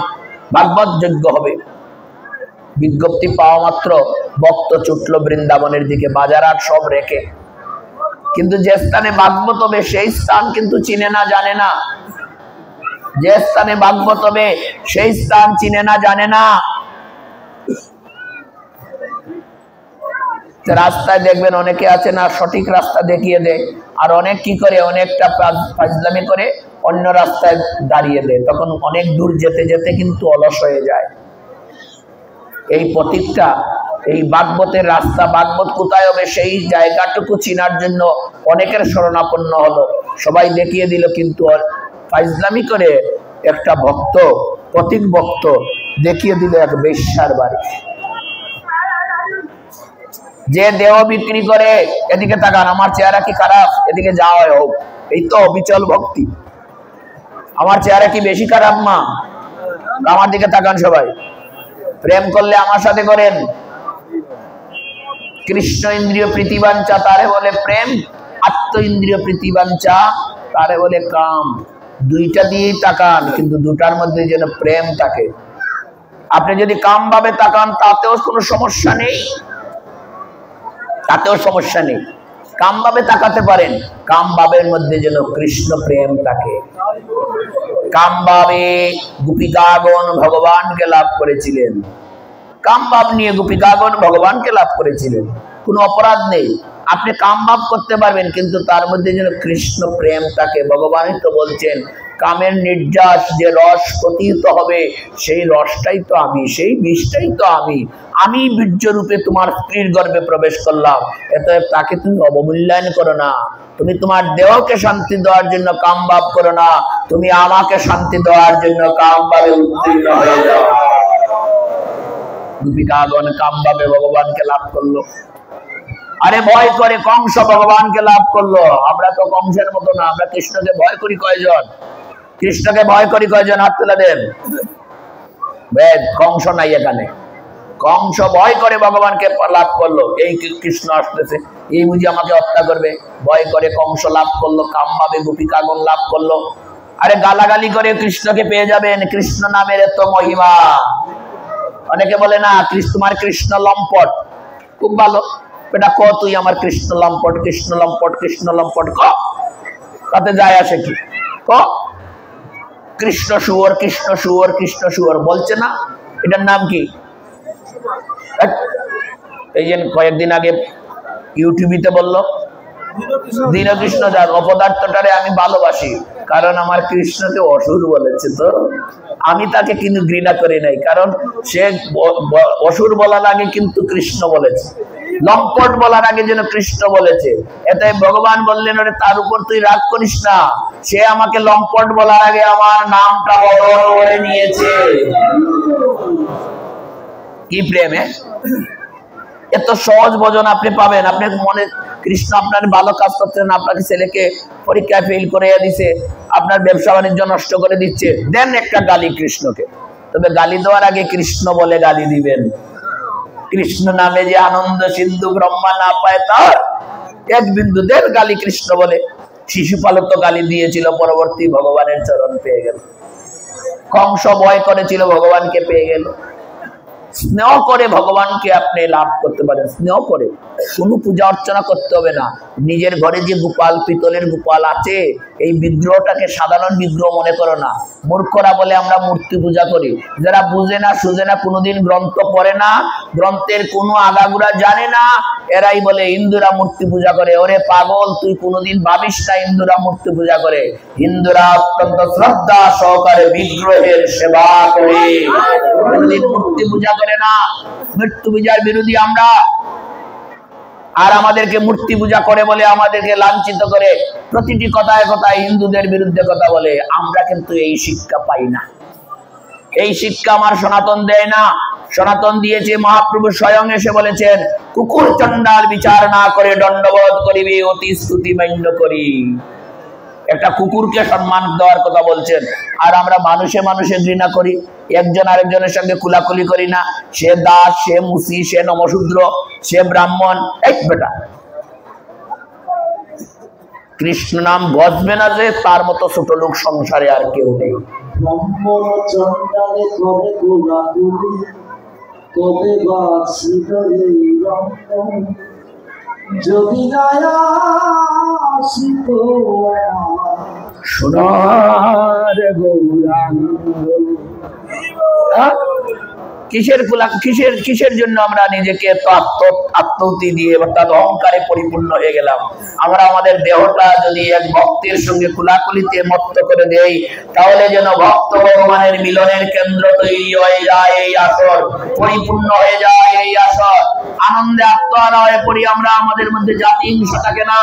ভাগবত যজ্ঞ হবে। বিজ্ঞপ্তি পাওয়া মাত্র ভক্ত ছুটলো বৃন্দাবনের দিকে, বাজার আর সব রেখে। কিন্তু যে স্থানে ভাগবত হবে সেই স্থান কিন্তু চিনে না, জানে না। যে স্থানে ভাগবত হবে সেই স্থান চিনে না, জানে না। রাস্তায় দেখবেন অনেকে আছে না, সঠিক রাস্তা দেখিয়ে দেয়, আর অনেক কি করে, অনেকটা ফাজলামি করে অন্য রাস্তায় দাঁড়িয়ে দেয়, তখন অনেক দূর যেতে যেতে কিন্তু অলস হয়ে যায়। এই প্রতীকটা, এই ভাগবতের রাস্তা, ভাগবত কোথায় হবে সেই জায়গাটুকু চিনার জন্য অনেকের শরণাপন্ন হলো, সবাই দেখিয়ে দিল, কিন্তু ফাজলামি করে একটা ভক্ত, প্রতীক ভক্ত দেখিয়ে দিল এক বেশ্যার বাড়ি। যে দেহ বিক্রি করে, এদিকে তাকান, আমার চেহারা কি খারাপ, এদিকে যাওয়া হোক, এই তো অবিচল ভক্তি। আমার চেহারা কি বেশি খারাপ মা? আমার দিকে তাকান সবাই। প্রেম করলে আমার সাথে করেন। কৃষ্ণ ইন্দ্রিয় প্রীতিবাঞ্ছা তারে বলে প্রেম, আত্ম ইন্দ্রিয় প্রীতিবাঞ্ছা তারে বলে কাম। দুইটা দিয়েই তাকান, কিন্তু দুটার মধ্যে যেন প্রেম থাকে। আপনি যদি কাম ভাবে তাকান তাতেও কোনো সমস্যা নেই, তাতেও সমস্যা নেই, কাম ভাবে তাকাতে পারেন, কাম ভাবের মধ্যে যেন কৃষ্ণ প্রেম থাকে। কাম ভাবে গোপিকাগণ ভগবানকে লাভ করেছিলেন, কাম ভাব নিয়ে গোপিকাগণ ভগবানকে লাভ করেছিলেন, কোনো অপরাধ নেই। আপনি কাম ভাব করতে পারবেন, কিন্তু তার মধ্যে যেন কৃষ্ণ প্রেম থাকে। ভগবানই তো বলছেন, কামের নির্যাস যে রস প্রতীত হবে সেই রসটাই তো আমি, সেই বিষটাই তো আমি। আমি বীর্য রূপে তোমার স্ত্রীর গর্ভে প্রবেশ করলাম, অতএব তাকে তুমি অবমূল্যায়ন করো না। তুমি তোমার দেহকে শান্তি দেওয়ার জন্য কাম ভাব করো না, তুমি আমাকে শান্তি দেওয়ার জন্য কাম ভাবে উত্তীর্ণ হয়ে যাও। গোপিকাগণ কাম ভাবে ভগবানকে লাভ করলো। আরে ভয় করে কংস ভগবানকে লাভ করলো, আমরা তো কংসের মতো না, আমরা কৃষ্ণকে ভয় করি কয়জন? কৃষ্ণকে ভয় করি কয়জন? হাত তুলে দেন। কংস নাই এখানে, কংস ভয় করে ভগবানকে লাভ করলো, এই কৃষ্ণ আসতেছে, এই বুঝি আমাকে হত্যা করবে, ভয় করে কংস লাভ করলো, কাম ভাবে গোপিকাগণ লাভ করলো। আরে গালাগালি করে কৃষ্ণকে পেয়ে যাবেন, কৃষ্ণ নামের এত মহিমা। অনেকে বলে না তোমার কৃষ্ণ লম্পট, খুব ভালো, এটা ক তুই আমার কৃষ্ণ লম্পট, কৃষ্ণ লম্পট, কৃষ্ণ লম্পট ক, তাতে যায় আসে কি? ক কৃষ্ণ শুয়োর, কৃষ্ণ শুয়োর, কৃষ্ণ শুয়োর বলছে না, এটার নাম কি? এই যে কয়েকদিন আগে ইউটিউবিতে বললো দীনকৃষ্ণ দাস, অপদার্থটারে আমি ভালোবাসি, কারণ আমার কৃষ্ণকে অসুর বলেছে, তো আমি তাকে কিন্তু ঘৃণা করি নাই, কারণ সে অসুর বলার আগে কিন্তু কৃষ্ণ বলেছে, লম্পট বলার আগে যেন কৃষ্ণ বলেছে। এতে ভগবান বললেন, ওরে তার উপর তুই রাগ করিস না, সে আমাকে লম্পট বলার আগে আমার নামটা বরণ করে নিয়েছে। কি প্রেমে এত সহজ ভজন আপনি পাবেন। আপনি মনে, কৃষ্ণ আপনার ভালো কাজ করতেন, আপনাকে ছেলেকে পরীক্ষায় ফেল করে দিছে, আপনার ব্যবসা বাণিজ্য নষ্ট করে দিচ্ছে, দেন একটা গালি কৃষ্ণকে। তবে গালি দেওয়ার আগে কৃষ্ণ বলে গালি দিবেন। কৃষ্ণ নামে যে আনন্দ সিন্ধু ব্রহ্মা না পায় তার এক বিন্দু, দেন গালি কৃষ্ণ বলে। শিশুপালক তো গালি দিয়েছিল, পরবর্তী ভগবানের চরণ পেয়ে গেল। কংস ভয় করেছিল, ভগবানকে পেয়ে গেল। স্নেহ করে ভগবানকে আপনি লাভ করতে পারেন, স্নেহ করে, কোনো পূজা অর্চনা করতে হবে না। নিজের ঘরে যে গোপাল, পিতলের গোপাল আছে, এই বিগ্রহটাকে সাধারণ বিগ্রহ মনে করো না। মূর্খরা বলে আমরা মূর্তি পূজা করি, যারা বুঝে না সুঝে না, কোনোদিন গ্রন্থ পড়ে না, গ্রন্থের কোনো আগাগুড়া জানে না, এরাই বলে হিন্দুরা মূর্তি পূজা করে। ওরে পাগল, তুই কোনোদিন ভাবিস না হিন্দুরা মূর্তি পূজা করে। হিন্দুরা অত্যন্ত শ্রদ্ধা সহকারে বিগ্রহের সেবা করে, কোনোদিন মূর্তি পূজা করে না। মৃত্যু পূজার বিরোধী আমরা, আর আমাদেরকে মূর্তি পূজা করে বলে আমাদেরকে লাঞ্ছিত করে, প্রতিটি কথায় কথায় হিন্দুদের বিরুদ্ধে কথা বলে। আমরা কিন্তু এই শিক্ষা পাই না, এই শিক্ষা আমার সনাতন দেয় না। সনাতন দিয়েছে মহাপ্রভু স্বয়ং এসে বলেছেন, কুকুর চণ্ডাল বিচার না করে দণ্ডবোধ করিবি, অতি স্তুতি মান্য করি। একটা কুকুরকে সম্মান দেওয়ার কথা বলছেন, আর আমরা মানুষে মানুষে ঘৃণা করি, একজন আরেকজনের সঙ্গে কুলাকুলি করি না। সে দাস, সে মুসি, সে নমশূদ্র, সে ব্রাহ্মণ, এই বেটা কৃষ্ণ নাম বসবে না যে, তার মতো ছোট লোক সংসারে আর কেউ নেই। সোনার গৌরাঙ্গ কিসের জন্য আমরা নিজেকে আত্মহুতি দিয়ে অর্থাৎ অহংকারে পরিপূর্ণ হয়ে গেলাম? আমরা আমাদের দেহটা যদি এক ভক্তের সঙ্গে কুলাকুলিতে মত্ত করে দেই, তাহলে যেন ভক্ত ভগবানের মিলনের কেন্দ্র তৈরি হয়ে যায়, এই আসর পরিপূর্ণ হয়ে যায়। এই আসর আনন্দে আত্মহারা হয়ে পড়ি আমরা। আমাদের মধ্যে জাতি হিংসা থাকে না।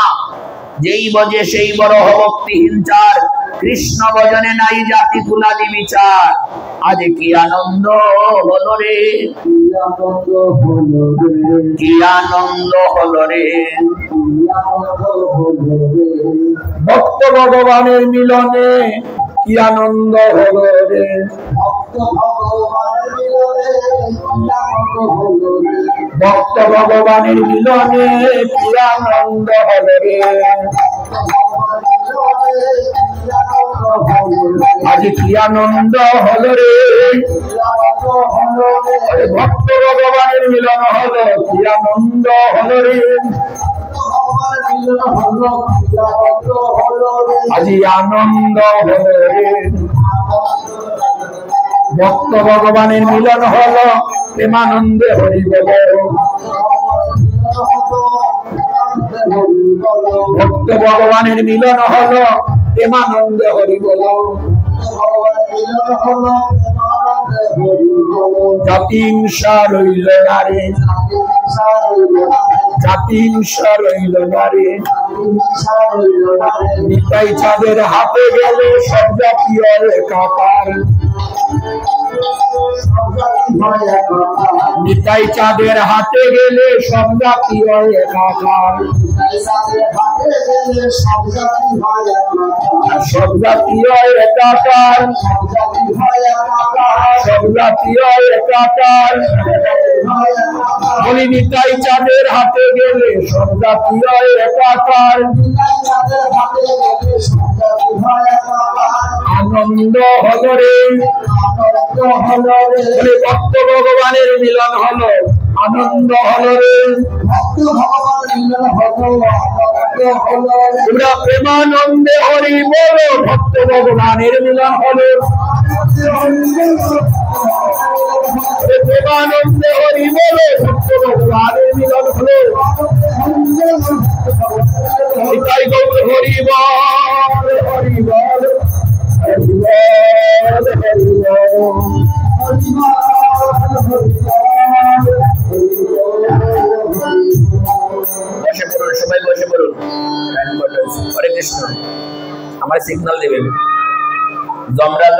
যেই বজে সেই বড় ভক্তিহীন চার, কৃষ্ণ ভজনে নাই জাতি কুলাদি বিচার। আজ কি আনন্দ হলো রে, কি আনন্দ হলো রে, ভক্ত ভগবানের মিলনে কি আনন্দ হলো রে, ভক্ত ভগবানের মিলনে কি আনন্দ হলো রে। আজ কি আনন্দ হলো রে, ভক্ত ভগবানের মিলন হলো, কি আনন্দ হলো রে। আজি আনন্দ হলো রে, ভক্ত ভগবানের মিলন হলো, প্রেমানন্দে হরি বল। ভক্ত ভগবানের মিলন হলো, প্রেমানন্দে হরি বল। জাতি হিংসা রইল না রে, জাতি হিংসা রইল না রে, নিতাই চাঁদের হাতে গেলে সব জাতি একাকার। নিতাই চাঁদের হাতে গেলে সব জাতি একাকার, সব জাতি একাকার, সব জাতি একাকার। বলি নিতাই চাঁদের হাতে গেলে সব জাতি একাকার। আনন্দ হলো রে, ভক্ত ভগবানের মিলন হলো, আনন্দ হলো রে। তোমরা প্রেমানন্দে হরি বলো, ভক্ত ভগবানের মিলন হলো। প্রেমানন্দে হরি বলো, ভক্ত ভগবানের মিলন হলো। নিতাই গৌর হরি বল, হরি বল, হরি বল, হরি বল। বসে পড়ুন, সবাই বসে পড়ুন। হরে কৃষ্ণ। আমার সিগন্যাল দেবেন। যমরাজা